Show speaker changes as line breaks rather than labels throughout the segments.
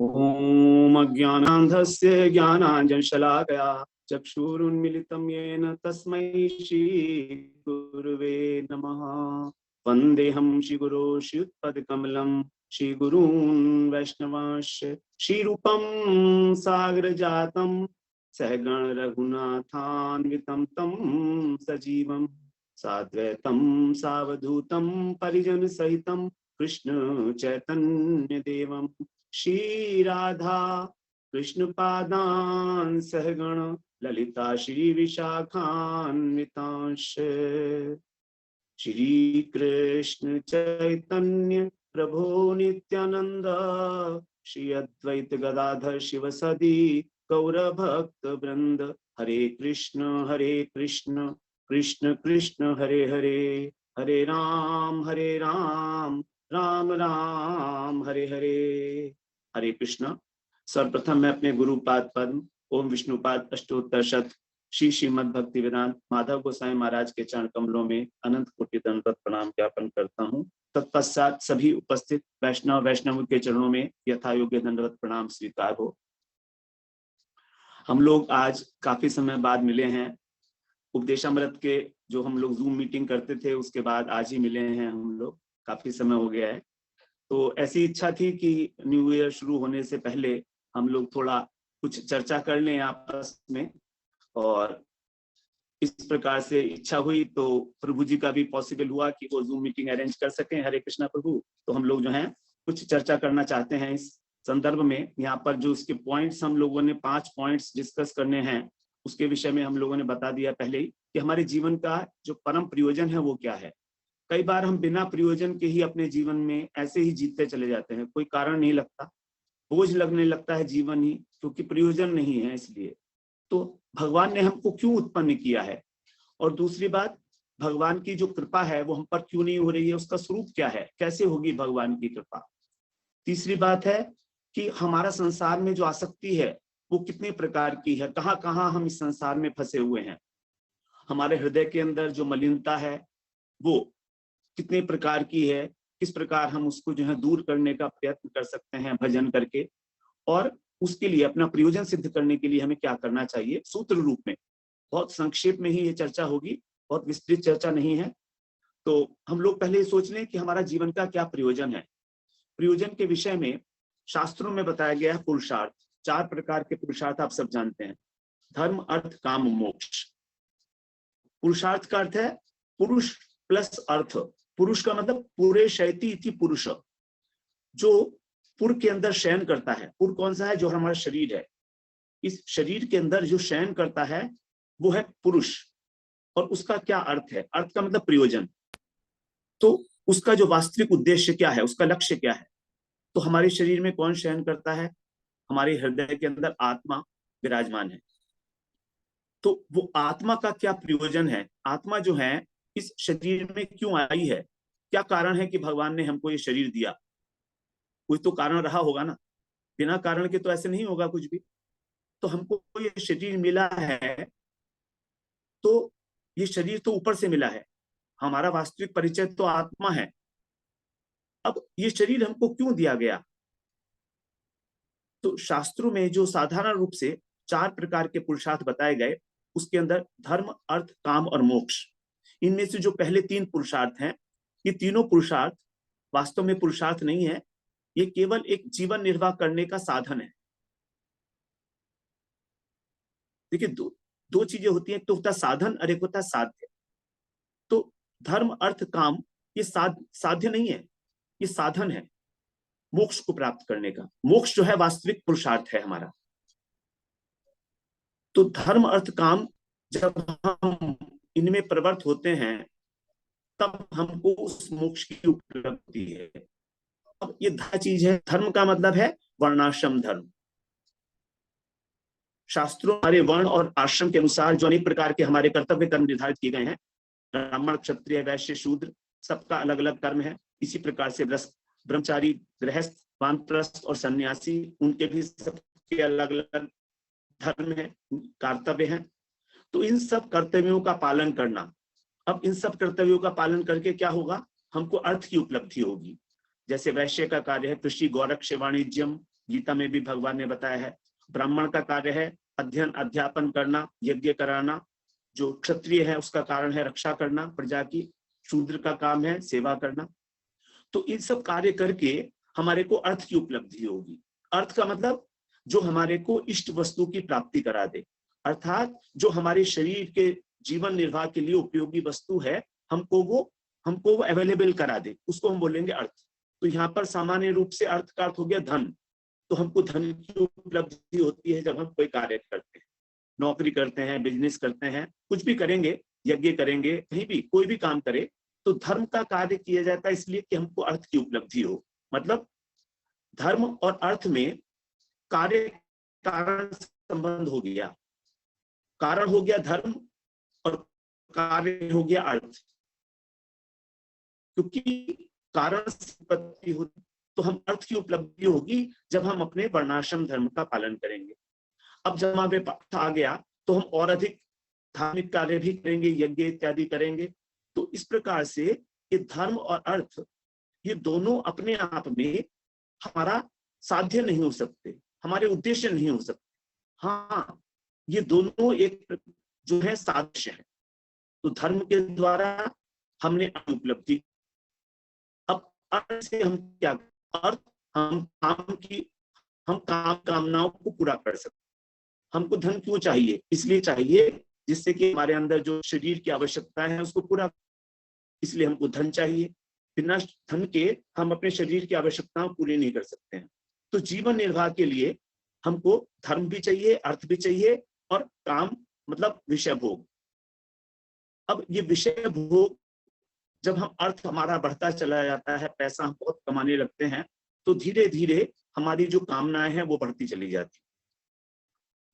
ओम अज्ञानांधस्य ज्ञानांजनशलाकया चक्षुरुन्मीलितं येन तस्मै श्रीगुरुवे नमः। वन्देऽहं श्रीगुरो श्रीयुतपदकमलं श्रीगुरून् वैष्णवांश्च श्रीरूपं सागरजातं सहगण रघुनाथान्वितं तं सजीवं साद्वैतं सावधूतं परिजन सहितं कृष्ण चैतन्य देवं श्री राधा कृष्ण पादान सहगण ललिता श्री विशाखान्वितांश श्री कृष्ण चैतन्य प्रभु नित्यानंद श्री अद्वैत गदाधर शिवसदि गौर भक्त वृंद। हरे कृष्ण कृष्ण कृष्ण हरे हरे, हरे राम राम राम हरे हरे। हरे कृष्ण। सर्वप्रथम मैं अपने गुरुपाद पद्म ओम विष्णुपाद अष्टोत्तर शत श्री श्रीमद् भक्ति वेदांत माधव गोसाई महाराज के चरण कमलों में अनंत कोटि दंडवत प्रणाम ज्ञापन करता हूँ। तत्पश्चात सभी उपस्थित वैष्णव के चरणों में यथा योग्य दंडवत प्रणाम स्वीकार हो। हम लोग आज काफी समय बाद मिले हैं। उपदेशामृत के जो हम लोग जूम मीटिंग करते थे उसके बाद आज ही मिले हैं हम लोग, काफी समय हो गया है। तो ऐसी इच्छा थी कि न्यू ईयर शुरू होने से पहले हम लोग थोड़ा कुछ चर्चा कर लें आपस में, और इस प्रकार से इच्छा हुई तो प्रभु जी का भी पॉसिबल हुआ कि वो जूम मीटिंग अरेंज कर सकें। हरे कृष्णा प्रभु। तो हम लोग जो हैं कुछ चर्चा करना चाहते हैं इस संदर्भ में। यहाँ पर जो उसके पॉइंट्स हम लोगों ने 5 पॉइंट्स डिस्कस करने हैं उसके विषय में हम लोगों ने बता दिया पहले ही कि हमारे जीवन का जो परम प्रयोजन है वो क्या है। कई बार हम बिना प्रयोजन के ही अपने जीवन में ऐसे ही जीतते चले जाते हैं, कोई कारण नहीं लगता, बोझ लगने लगता है जीवन ही, क्योंकि प्रयोजन नहीं है। इसलिए तो भगवान ने हमको क्यों उत्पन्न किया है, और दूसरी बात भगवान की जो कृपा है वो हम पर क्यों नहीं हो रही है, उसका स्वरूप क्या है, कैसे होगी भगवान की कृपा। तीसरी बात है कि हमारा संसार में जो आसक्ति है वो कितने प्रकार की है, कहाँ कहाँ हम इस संसार में फंसे हुए हैं। हमारे हृदय के अंदर जो मलिनता है वो कितने प्रकार की है, किस प्रकार हम उसको जो है दूर करने का प्रयत्न कर सकते हैं भजन करके, और उसके लिए अपना प्रयोजन सिद्ध करने के लिए हमें क्या करना चाहिए सूत्र रूप में। बहुत संक्षेप में ही ये चर्चा होगी, बहुत विस्तृत चर्चा नहीं है। तो हम लोग पहले सोच लें कि हमारा जीवन का क्या प्रयोजन है। प्रयोजन के विषय में शास्त्रों में बताया गया है पुरुषार्थ। 4 प्रकार के पुरुषार्थ आप सब जानते हैं, धर्म अर्थ काम मोक्ष। पुरुषार्थ का अर्थ है पुरुष प्लस अर्थ। पुरुष का मतलब पूरे शयति इति पुरुष, जो पुर के अंदर शयन करता है। पुर कौन सा है? जो हमारा शरीर है। इस शरीर के अंदर जो शयन करता है वो है पुरुष। और उसका क्या अर्थ है? अर्थ का मतलब प्रयोजन। तो उसका जो वास्तविक उद्देश्य क्या है, उसका लक्ष्य क्या है? तो हमारे शरीर में कौन शयन करता है? हमारे हृदय के अंदर आत्मा विराजमान है। तो वो आत्मा का क्या प्रयोजन है? आत्मा जो है इस शरीर में क्यों आई है? क्या कारण है कि भगवान ने हमको ये शरीर दिया? कोई तो कारण रहा होगा ना, बिना कारण के तो ऐसे नहीं होगा कुछ भी। तो हमको ये शरीर मिला है, तो ये शरीर तो ऊपर से मिला है, हमारा वास्तविक परिचय तो आत्मा है। अब ये शरीर हमको क्यों दिया गया? तो शास्त्रों में जो साधारण रूप से 4 प्रकार के पुरुषार्थ बताए गए, उसके अंदर धर्म अर्थ काम और मोक्ष, इनमें से जो पहले 3 पुरुषार्थ हैं, ये तीनों पुरुषार्थ वास्तव में पुरुषार्थ नहीं है, ये केवल एक जीवन निर्वाह करने का साधन है। देखिए दो चीजें होती हैं, एक तो होता साधन और एक होता साध्य। तो धर्म अर्थ काम ये साध्य नहीं है, ये साधन है मोक्ष को प्राप्त करने का। मोक्ष जो है वास्तविक पुरुषार्थ है हमारा। तो धर्म अर्थ काम जब हम इनमें प्रवृत्त होते हैं तब हमको उस मोक्ष की उपलब्धि है। अब ये चीज है, धर्म का मतलब है वर्णाश्रम धर्म। शास्त्रों हमारे वर्ण और आश्रम के अनुसार जो अनेक प्रकार के हमारे कर्तव्य कर्म निर्धारित किए गए हैं, ब्राह्मण क्षत्रिय वैश्य शूद्र सबका अलग अलग कर्म है। इसी प्रकार से ब्रह्मचारी गृहस्थ वानप्रस्थ और सन्यासी, उनके भी सबके अलग अलग धर्म है, कर्तव्य हैं। तो इन सब कर्तव्यों का पालन करना, अब इन सब कर्तव्यों का पालन करके क्या होगा? हमको अर्थ की उपलब्धि होगी। जैसे वैश्य का कार्य है कृषि गौरक्ष वाणिज्यम गीता में भी भगवान ने बताया है। ब्राह्मण का कार्य है अध्ययन अध्यापन करना, यज्ञ कराना। जो क्षत्रिय है उसका कारण है रक्षा करना प्रजा की। शूद्र का काम है सेवा करना। तो इन सब कार्य करके हमारे को अर्थ की उपलब्धि होगी। अर्थ का मतलब जो हमारे को इष्ट वस्तु की प्राप्ति करा दे, अर्थात जो हमारे शरीर के जीवन निर्वाह के लिए उपयोगी वस्तु है हमको वो अवेलेबल करा दे, उसको हम बोलेंगे अर्थ। तो यहाँ पर सामान्य रूप से अर्थ का अर्थ हो गया धन। तो हमको धन की उपलब्धि होती है जब हम कोई कार्य करते हैं, नौकरी करते हैं, बिजनेस करते हैं, कुछ भी करेंगे, यज्ञ करेंगे, कहीं भी कोई भी काम करे तो धर्म का कार्य किया जाता है इसलिए कि हमको अर्थ की उपलब्धि हो। मतलब धर्म और अर्थ में कार्य कारण संबंध हो गया, कारण हो गया धर्म और कार्य हो गया अर्थ। क्योंकि कारण से उत्पत्ति होती तो हम अर्थ की उपलब्धि होगी जब हम अपने वर्णाश्रम धर्म का पालन करेंगे। अब जब हमारे पास आ गया तो हम और अधिक धार्मिक कार्य भी करेंगे, यज्ञ इत्यादि करेंगे। तो इस प्रकार से ये धर्म और अर्थ ये दोनों अपने आप में हमारा साध्य नहीं हो सकते, हमारे उद्देश्य नहीं हो सकते। हाँ, ये दोनों एक जो है सादृश्य है। तो धर्म के द्वारा हमने उपलब्धि। अब अर्थ से हम क्या, अर्थ हम काम कामनाओं को पूरा कर सकते। हमको धन क्यों चाहिए? इसलिए चाहिए जिससे कि हमारे अंदर जो शरीर की आवश्यकता है उसको पूरा, इसलिए हमको धन चाहिए। बिना धन के हम अपने शरीर की आवश्यकताओं पूरी नहीं कर सकते हैं। तो जीवन निर्वाह के लिए हमको धर्म भी चाहिए, अर्थ भी चाहिए और काम मतलब विषय भोग। अब ये विषय भोग जब हम अर्थ हमारा बढ़ता चला जाता है, पैसा हम बहुत कमाने लगते हैं, तो धीरे धीरे हमारी जो कामनाएं हैं वो बढ़ती चली जाती।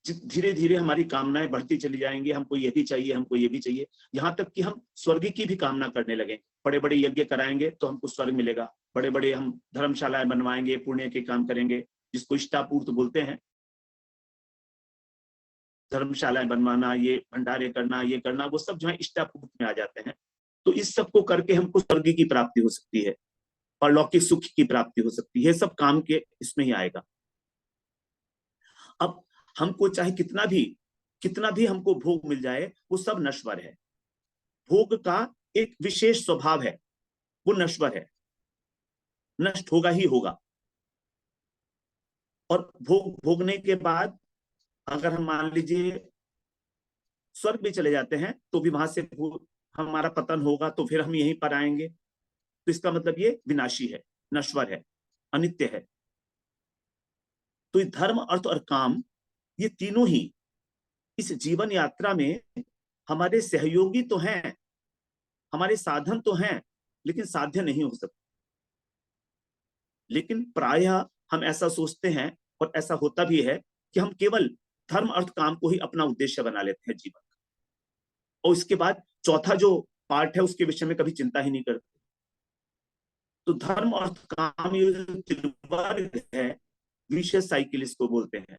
धीरे धीरे हमारी कामनाएं बढ़ती चली जाएंगी, हमको ये भी चाहिए, हमको ये भी चाहिए, यहाँ तक कि हम स्वर्ग की भी कामना करने लगे। बड़े बड़े यज्ञ कराएंगे तो हमको स्वर्ग मिलेगा, बड़े बड़े हम धर्मशालाएं बनवाएंगे, पुण्य के काम करेंगे, जिसको इष्टापूर्त बोलते हैं। धर्मशालाएं बनवाना, ये भंडारे करना, ये करना, वो सब जो है इष्टापूर्त में आ जाते हैं। तो इस सब को करके हमको स्वर्ग की प्राप्ति हो सकती है, परलौकिक सुख की प्राप्ति हो सकती है, सब काम के इसमें ही आएगा। अब हमको चाहे कितना भी हमको भोग मिल जाए, वो सब नश्वर है। भोग का एक विशेष स्वभाव है, वो नश्वर है, नष्ट होगा ही होगा। और भोगने के बाद अगर हम मान लीजिए स्वर्ग भी चले जाते हैं तो भी वहां से हमारा पतन होगा, तो फिर हम यहीं पर आएंगे। तो इसका मतलब ये विनाशी है, नश्वर है, अनित्य है। तो धर्म, अर्थ और काम ये तीनों ही इस जीवन यात्रा में हमारे सहयोगी तो हैं, हमारे साधन तो हैं, लेकिन साध्य नहीं हो सकते। लेकिन प्रायः हम ऐसा सोचते हैं और ऐसा होता भी है कि हम केवल धर्म, अर्थ, काम को ही अपना उद्देश्य बना लेते हैं जीवन का, और इसके बाद चौथा जो पार्ट है उसके विषय में कभी चिंता ही नहीं करते। तो धर्म, अर्थ, काम ये त्रिवर्ग है, विशेष साइकिल इसको बोलते हैं।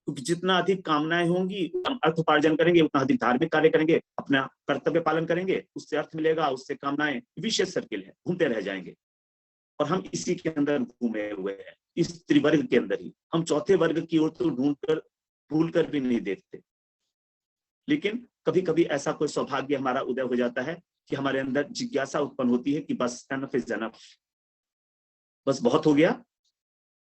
क्योंकि जितना अधिक कामनाएं होंगी हम अर्थ उपार्जन करेंगे, उतना अधिक धार्मिक कार्य करेंगे, अपना कर्तव्य पालन करेंगे, उससे अर्थ मिलेगा, उससे कामनाएं, विशेष सर्किल है, घूमते रह जाएंगे। और हम इसी के अंदर घूमे हुए हैं, इस त्रिवर्ग के अंदर ही। हम चौथे वर्ग की ओर तो भूल कर भी नहीं देखते। लेकिन कभी कभी ऐसा कोई सौभाग्य हमारा उदय हो जाता है कि हमारे अंदर जिज्ञासा उत्पन्न होती है कि बस एनफ इज एनफ, बस बहुत हो गया,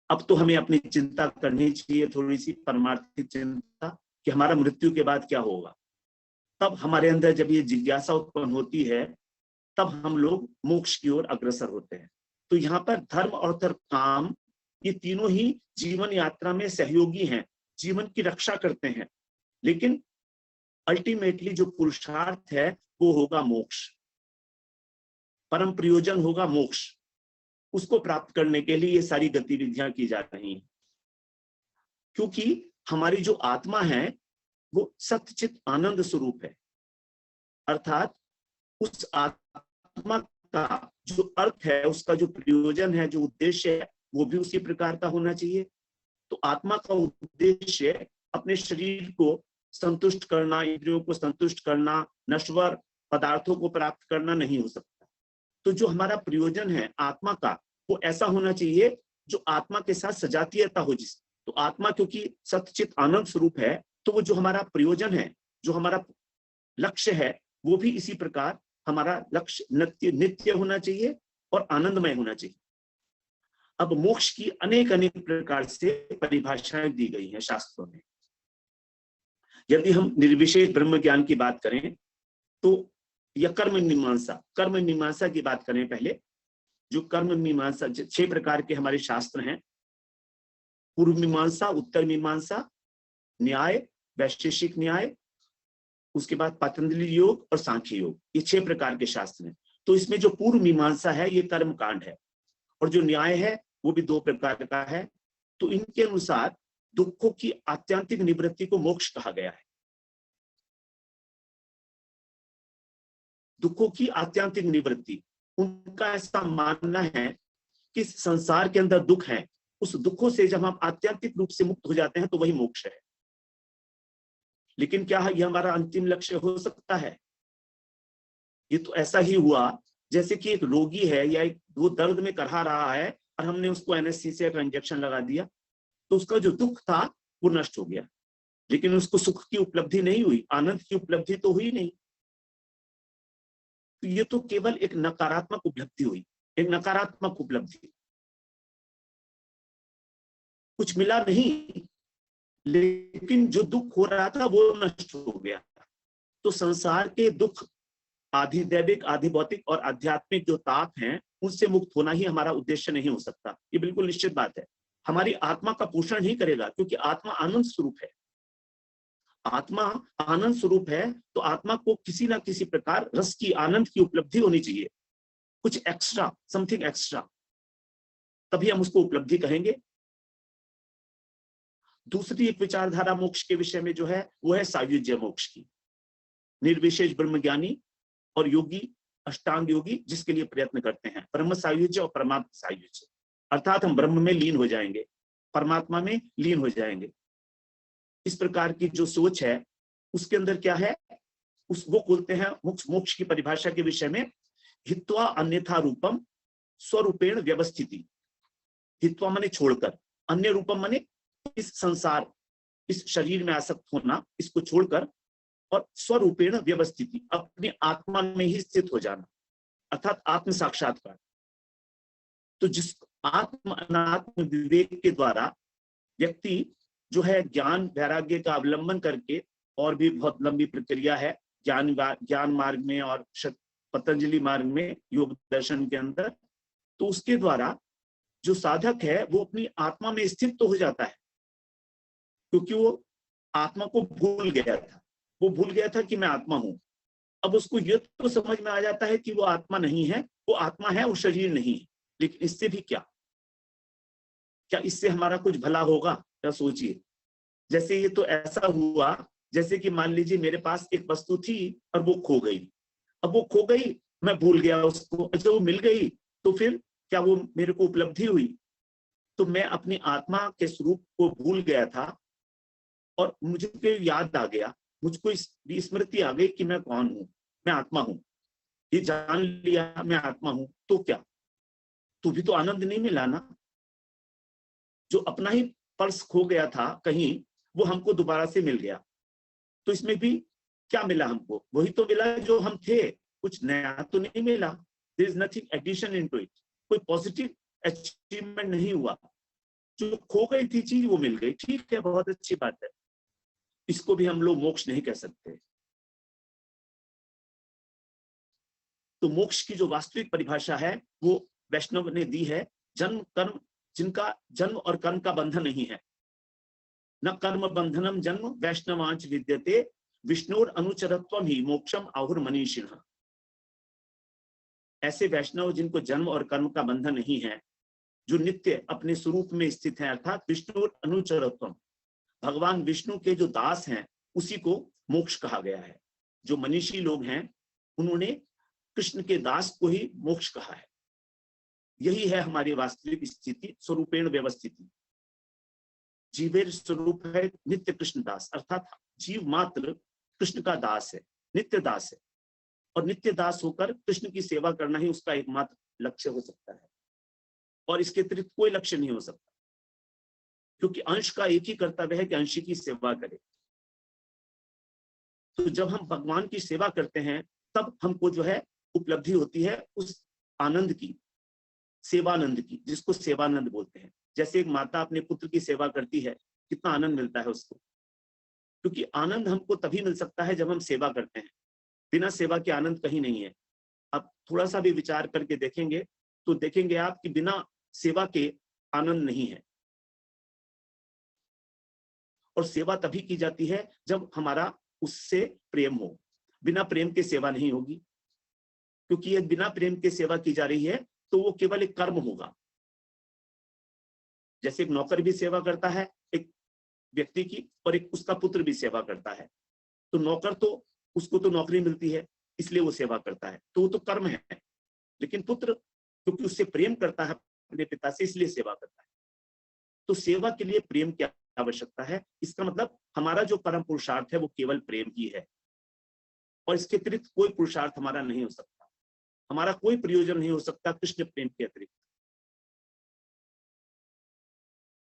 अब तो हमें अपनी चिंता करनी चाहिए, थोड़ी सी परमार्थिक चिंता कि हमारा मृत्यु के बाद क्या होगा। तब हमारे अंदर जब ये जिज्ञासा उत्पन्न होती है तब हम लोग मोक्ष की ओर अग्रसर होते हैं। तो यहाँ पर धर्म, अर्थ और काम ये तीनों ही जीवन यात्रा में सहयोगी हैं, जीवन की रक्षा करते हैं। लेकिन अल्टीमेटली जो पुरुषार्थ है वो होगा मोक्ष, परम प्रयोजन होगा मोक्ष। उसको प्राप्त करने के लिए ये सारी गतिविधियां की जा रही हैं। क्योंकि हमारी जो आत्मा है वो सत्यचित आनंद स्वरूप है, अर्थात उस आत्मा का जो अर्थ है, उसका जो प्रयोजन है, जो उद्देश्य है, वो भी उसी प्रकार का होना चाहिए। तो आत्मा का उद्देश्य अपने शरीर को संतुष्ट करना, इंद्रियों को संतुष्ट करना, नश्वर पदार्थों को प्राप्त करना नहीं हो सकता। तो जो हमारा प्रयोजन है आत्मा का, वो ऐसा होना चाहिए जो आत्मा के साथ सजातीयता हो, जिस तो आत्मा क्योंकि सत्यचित आनंद स्वरूप है, तो वो जो हमारा प्रयोजन है, जो हमारा लक्ष्य है, वो भी इसी प्रकार हमारा लक्ष्य नित्य नित्य होना चाहिए और आनंदमय होना चाहिए। अब मोक्ष की अनेक अनेक प्रकार से परिभाषाएं दी गई हैं शास्त्रों में। यदि हम निर्विशेष ब्रह्म ज्ञान की बात करें तो, या कर्म मीमांसा की बात करें पहले, जो कर्म मीमांसा 6 प्रकार के हमारे शास्त्र हैं, पूर्व मीमांसा, उत्तर मीमांसा, न्याय, वैशेषिक न्याय, उसके बाद पतंजलि योग और सांख्य योग, ये 6 प्रकार के शास्त्र हैं। तो इसमें जो पूर्व मीमांसा है ये कर्म कांड है, और जो न्याय है वो भी 2 प्रकार का है। तो इनके अनुसार दुखों की आत्यंतिक निवृत्ति को मोक्ष कहा गया है। दुखों की आत्यंतिक निवृत्ति, उनका ऐसा मानना है कि संसार के अंदर दुख है, उस दुखों से जब हम आत्यंतिक रूप से मुक्त हो जाते हैं तो वही मोक्ष है। लेकिन क्या यह हमारा अंतिम लक्ष्य हो सकता है? ये तो ऐसा ही हुआ जैसे कि एक रोगी है या वो दर्द में करहा रहा है और हमने उसको एनेस्थीसिया का इंजेक्शन लगा दिया, तो उसका जो दुख था वो नष्ट हो गया, लेकिन उसको सुख की उपलब्धि नहीं हुई, आनंद की उपलब्धि तो हुई नहीं। तो ये तो केवल एक नकारात्मक उपलब्धि हुई, एक नकारात्मक उपलब्धि, कुछ मिला नहीं, लेकिन जो दुख हो रहा था वो नष्ट हो गया। तो संसार के दुख, आधिदैविक, आधिभौतिक और आध्यात्मिक जो ताप हैं, उनसे मुक्त होना ही हमारा उद्देश्य नहीं हो सकता, ये बिल्कुल निश्चित बात है। हमारी आत्मा का पोषण ही करेगा, क्योंकि आत्मा आनंद स्वरूप है। आत्मा आनंद स्वरूप है, तो आत्मा को किसी ना किसी प्रकार रस की, आनंद की उपलब्धि होनी चाहिए, कुछ एक्स्ट्रा, समथिंग एक्स्ट्रा, तभी हम उसको उपलब्धि कहेंगे। दूसरी एक विचारधारा मोक्ष के विषय में जो है वो है सायुज्य मोक्ष की। निर्विशेष ब्रह्मज्ञानी और योगी, अष्टांग योगी जिसके लिए प्रयत्न करते हैं, ब्रह्म सायुज्य और परमात्मा सायुज्य, अर्थात हम ब्रह्म में लीन हो जाएंगे, परमात्मा में लीन हो जाएंगे। इस प्रकार की जो सोच है उसके अंदर क्या है, वो बोलते हैं मोक्ष की परिभाषा के विषय में, हित्वा अन्यथा रूपम स्वरूपेण व्यवस्थिति। हित्वा माने छोड़कर, अन्य रूपम माने इस संसार, इस शरीर में आसक्त होना, इसको छोड़कर, और स्वरूपेण व्यवस्थिति, अपनी आत्मा में ही स्थित हो जाना, अर्थात आत्म साक्षात्कार। तो जिस आत्म अनात्म विवेक के द्वारा व्यक्ति जो है ज्ञान वैराग्य का अवलंबन करके, और भी बहुत लंबी प्रक्रिया है ज्ञान मार्ग में और पतंजलि मार्ग में, योग दर्शन के अंदर, तो उसके द्वारा जो साधक है वो अपनी आत्मा में स्थित तो हो जाता है, क्योंकि वो आत्मा को भूल गया था, वो भूल गया था कि मैं आत्मा हूं। अब उसको ये तो समझ में आ जाता है कि वो आत्मा नहीं है, वो आत्मा है, वो शरीर नहीं है। लेकिन इससे भी क्या इससे हमारा कुछ भला होगा? क्या सोचिए, जैसे ये तो ऐसा हुआ जैसे कि मान लीजिए मेरे पास एक वस्तु थी और वो खो गई। अब वो खो गई, मैं भूल गया उसको, जब वो मिल गई तो फिर क्या वो मेरे को उपलब्धि हुई? तो मैं अपनी आत्मा के स्वरूप को भूल गया था और मुझे याद आ गया, मुझको स्मृति आ गई कि मैं कौन हूं, मैं आत्मा हूं, ये जान लिया मैं आत्मा हूं। तो क्या, तो भी तो आनंद नहीं मिला ना? जो अपना ही पर्स खो गया था कहीं, वो हमको दोबारा से मिल गया, तो इसमें भी क्या मिला हमको? वही तो मिला जो हम थे, कुछ नया तो नहीं मिला। There is nothing addition into it, कोई पॉजिटिव अचीवमेंट नहीं हुआ। जो खो गई थी चीज वो मिल गई, ठीक है, बहुत अच्छी बात है, इसको भी हम लोग मोक्ष नहीं कह सकते। तो मोक्ष की जो वास्तविक परिभाषा है वो वैष्णव ने दी है, जन्म कर्म, जिनका जन्म और कर्म का बंधन नहीं है। न कर्म बंधनम जन्म वैष्णवांच विद्यते, विष्णुर अनुचरत्वम ही मोक्षम आहुर मनीषिणः। ऐसे वैष्णव जिनको जन्म और कर्म का बंधन नहीं है, जो नित्य अपने स्वरूप में स्थित है, अर्थात विष्णुर अनुचरत्वम, भगवान विष्णु के जो दास हैं उसी को मोक्ष कहा गया है। जो मनीषी लोग हैं उन्होंने कृष्ण के दास को ही मोक्ष कहा है। यही है हमारी वास्तविक स्थिति, स्वरूपेण व्यवस्थिति। जीवेर स्वरूप है नित्य कृष्ण दास, अर्थात जीव मात्र कृष्ण का दास है, नित्य दास है, और नित्य दास होकर कृष्ण की सेवा करना ही उसका एकमात्र लक्ष्य हो सकता है। और इसके अतिरिक्त कोई लक्ष्य नहीं हो सकता, क्योंकि अंश का एक ही कर्तव्य है कि अंश की सेवा करे। तो जब हम भगवान की सेवा करते हैं तब हमको जो है उपलब्धि होती है उस आनंद की, सेवानंद की, जिसको सेवानंद बोलते हैं। जैसे एक माता अपने पुत्र की सेवा करती है, कितना आनंद मिलता है उसको, क्योंकि आनंद हमको तभी मिल सकता है जब हम सेवा करते हैं। बिना सेवा के आनंद कहीं नहीं है। आप थोड़ा सा भी विचार करके देखेंगे तो देखेंगे आप कि बिना सेवा के आनंद नहीं है। और सेवा तभी की जाती है जब हमारा उससे प्रेम हो। बिना प्रेम के सेवा नहीं होगी, क्योंकि ये बिना प्रेम के सेवा की जा रही है तो वो केवल एक कर्म होगा। जैसे एक नौकर भी सेवा करता है एक व्यक्ति की, और एक उसका पुत्र भी सेवा करता है, तो नौकर तो उसको तो नौकरी मिलती है इसलिए वो सेवा करता है, तो वो तो कर्म है। लेकिन पुत्र क्योंकि उससे प्रेम करता है अपने पिता से, इसलिए सेवा करता है। तो सेवा के लिए प्रेम की आवश्यकता है। इसका मतलब हमारा जो परम पुरुषार्थ है वो केवल प्रेम ही है, और इसके अतिरिक्त कोई पुरुषार्थ हमारा नहीं हो सकता। हमारा कोई प्रयोजन नहीं हो सकता कृष्ण प्रेम के अतिरिक्त।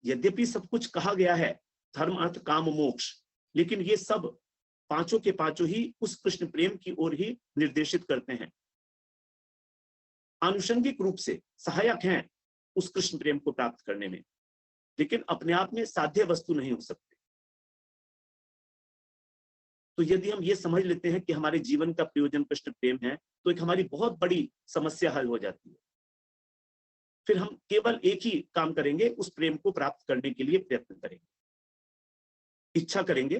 यद्यपि सब कुछ कहा गया है, धर्म अर्थ काम मोक्ष, लेकिन ये सब पांचों के पांचों ही उस कृष्ण प्रेम की ओर ही निर्देशित करते हैं, आनुषंगिक रूप से सहायक हैं उस कृष्ण प्रेम को प्राप्त करने में, लेकिन अपने आप में साध्य वस्तु नहीं हो सकते। तो यदि हम ये समझ लेते हैं कि हमारे जीवन का प्रयोजन कृष्ण प्रेम है, तो एक हमारी बहुत बड़ी समस्या हल हो जाती है। फिर हम केवल एक ही काम करेंगे, उस प्रेम को प्राप्त करने के लिए प्रयत्न करेंगे, इच्छा करेंगे,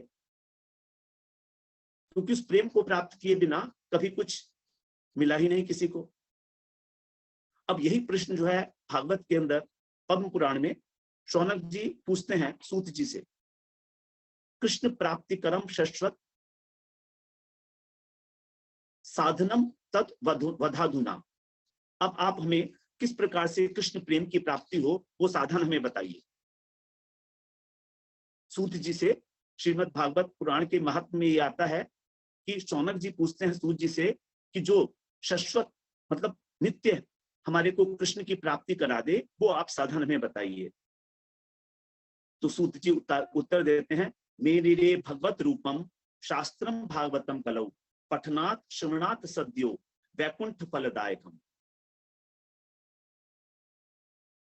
क्योंकि उस प्रेम को प्राप्त किए बिना कभी कुछ मिला ही नहीं किसी को। अब यही प्रश्न जो है भागवत के अंदर पद्म पुराण में शौनक जी पूछते हैं सूत जी से, कृष्ण प्राप्ति करम शाश्वत साधनम तत् वधाधुना। अब आप हमें किस प्रकार से कृष्ण प्रेम की प्राप्ति हो वो साधन हमें बताइए। सूत जी से श्रीमद् भागवत पुराण के महात्म्य में ये आता है कि शौनक जी पूछते हैं सूत जी से कि जो शाश्वत मतलब नित्य हमारे को कृष्ण की प्राप्ति करा दे वो आप साधन हमें बताइए। तो सूत जी उत्तर देते हैं, मेरे रे भगवत रूपम शास्त्रम भागवतम कलौ पठनात् श्रवणात् सद्यो वैकुंठ फलदायकम।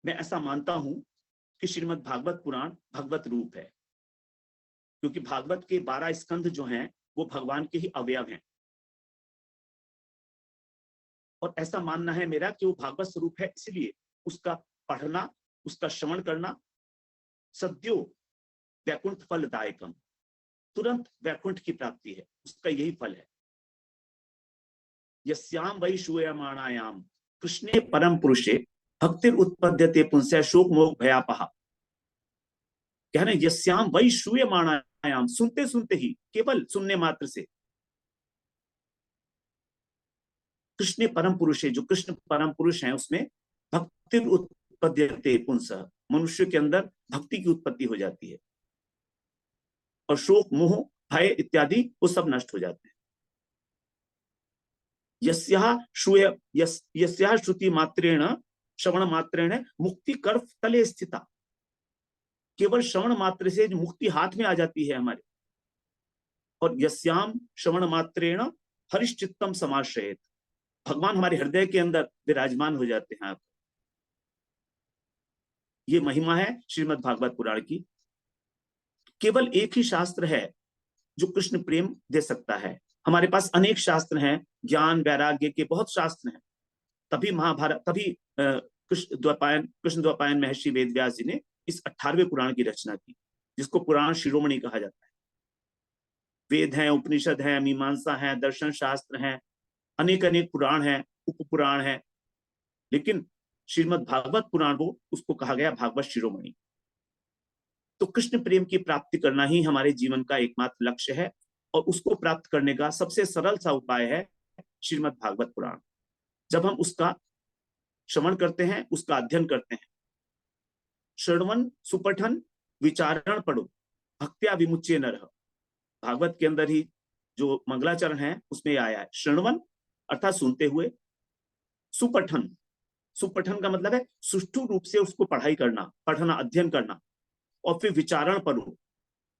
मैं ऐसा मानता हूं कि श्रीमद् भागवत पुराण भगवत रूप है, क्योंकि भागवत के 12 स्कंध जो हैं वो भगवान के ही अवयव हैं, और ऐसा मानना है मेरा कि वो भागवत स्वरूप है, इसलिए उसका पढ़ना, उसका श्रवण करना सद्यो वैकुंठ फलदायकम, तुरंत वैकुंठ की प्राप्ति है, उसका यही फल है। यस्याम वै श्रूयमाणायाम कृष्णे परम पुरुषे भक्तिर उत्पद्यते पुंसः शोक मोह भयापहा। कह रहे यस्याम वै श्रूयमाणायाम, सुनते सुनते ही, केवल सुनने मात्र से, कृष्ण परम पुरुष है, जो कृष्ण परम पुरुष हैं उसमें भक्ति उत्पद्यते पुंसः, मनुष्य के अंदर भक्ति की उत्पत्ति हो जाती है, और शोक मोह भय इत्यादि वो सब नष्ट हो जाते हैं। यस्याः श्रुति मात्रेण श्रवण मात्रेण मुक्ति कर्फ तले स्थिता। केवल श्रवण मात्र से मुक्ति हाथ में आ जाती है हमारे। और यस्याम श्रवण मात्रेण हरिश्चित्तम समाश्रयेत, भगवान हमारे हृदय के अंदर विराजमान हो जाते हैं। ये महिमा है श्रीमद् भागवत पुराण की। केवल एक ही शास्त्र है जो कृष्ण प्रेम दे सकता है। हमारे पास अनेक शास्त्र हैं, ज्ञान वैराग्य के बहुत शास्त्र हैं। तभी महाभारत, तभी कृष्ण द्वैपायन महर्षि वेदव्यास जी ने इस 18वें पुराण की रचना की, जिसको पुराण शिरोमणि कहा जाता है। वेद हैं, उपनिषद हैं, मीमांसा हैं, दर्शन शास्त्र हैं, अनेक अनेक पुराण हैं, उप पुराण हैं, लेकिन श्रीमद् भागवत पुराण वो उसको कहा गया भागवत शिरोमणि। तो कृष्ण प्रेम की प्राप्ति करना ही हमारे जीवन का एकमात्र लक्ष्य है, और उसको प्राप्त करने का सबसे सरल सा उपाय है श्रीमद् भागवत पुराण। जब हम उसका श्रवण करते हैं, उसका अध्ययन करते हैं, श्रवण सुपठन विचारण पढ़ो भक्त्या विमुच्य नरः, भागवत के अंदर ही जो मंगलाचरण है उसमें आया है। श्रवण अर्थात सुनते हुए, सुपठन सुपठन का मतलब है सुष्ठु रूप से उसको पढ़ाई करना, पढ़ना, अध्ययन करना, और फिर विचारण पर हो,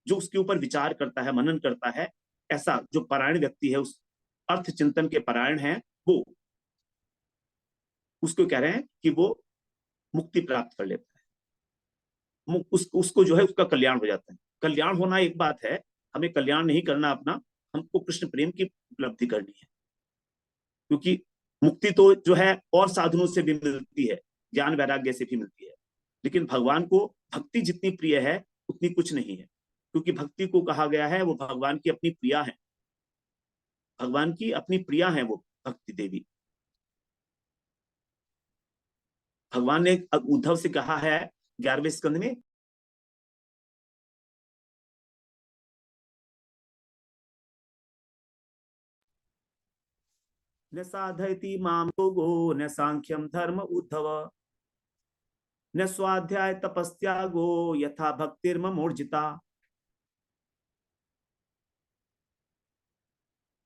जो उसके ऊपर विचार करता है, मनन करता है, ऐसा जो परायण व्यक्ति है, उस अर्थ चिंतन के परायण है, वो उसको कह रहे हैं कि वो मुक्ति प्राप्त कर लेता है, उसको जो है उसका कल्याण हो जाता है। कल्याण होना एक बात है, हमें कल्याण नहीं करना अपना, हमको कृष्ण प्रेम की उपलब्धि करनी है, क्योंकि मुक्ति तो जो है और साधनों से भी मिलती है, ज्ञान वैराग्य से भी मिलती है, लेकिन भगवान को भक्ति जितनी प्रिय है उतनी कुछ नहीं है, क्योंकि भक्ति को कहा गया है वो भगवान की अपनी प्रिया है, भगवान की अपनी प्रिया है वो भक्ति देवी। भगवान ने उद्धव से कहा है 11वें स्कंद में, न साधयति माम योगो न सांख्यम धर्म उद्धव न स्वाध्याय तपस्यागो यथा भक्तिर्ममोर्जिता।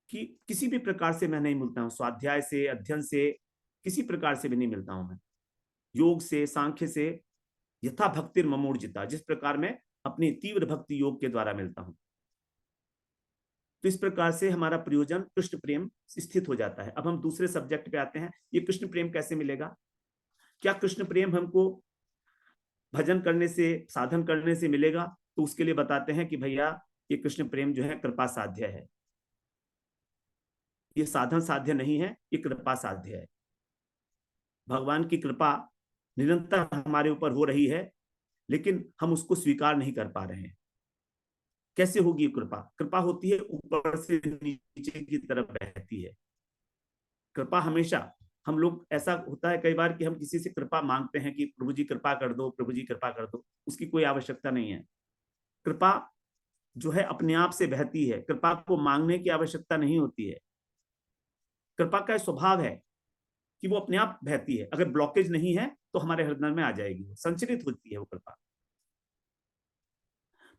कि किसी भी प्रकार से मैं नहीं मिलता हूं, स्वाध्याय से, अध्ययन से, किसी प्रकार से भी नहीं मिलता हूं मैं, योग से, सांख्य से, यथा भक्तिर्ममोर्जिता, जिस प्रकार मैं अपनी तीव्र भक्ति योग के द्वारा मिलता हूं। तो इस प्रकार से हमारा प्रयोजन कृष्ण प्रेम स्थित हो जाता है। अब हम दूसरे सब्जेक्ट पे आते हैं, ये कृष्ण प्रेम कैसे मिलेगा? क्या कृष्ण प्रेम हमको भजन करने से, साधन करने से मिलेगा? तो उसके लिए बताते हैं कि भैया ये कृष्ण प्रेम जो है कृपा साध्य है, ये साधन साध्य नहीं है, ये कृपा साध्य है। भगवान की कृपा निरंतर हमारे ऊपर हो रही है, लेकिन हम उसको स्वीकार नहीं कर पा रहे हैं। कैसे होगी कृपा? कृपा होती है ऊपर से नीचे की तरफ बहती है। कृपा हमेशा, हम लोग, ऐसा होता है कई बार कि हम किसी से कृपा मांगते हैं कि प्रभु जी कृपा कर दो, प्रभु जी कृपा कर दो, उसकी कोई आवश्यकता नहीं है। कृपा जो है अपने आप से बहती है, कृपा को मांगने की आवश्यकता नहीं होती है। कृपा का स्वभाव है कि वो अपने आप बहती है, अगर ब्लॉकेज नहीं है तो हमारे हृदय में आ जाएगी, संचरित होती है वो कृपा।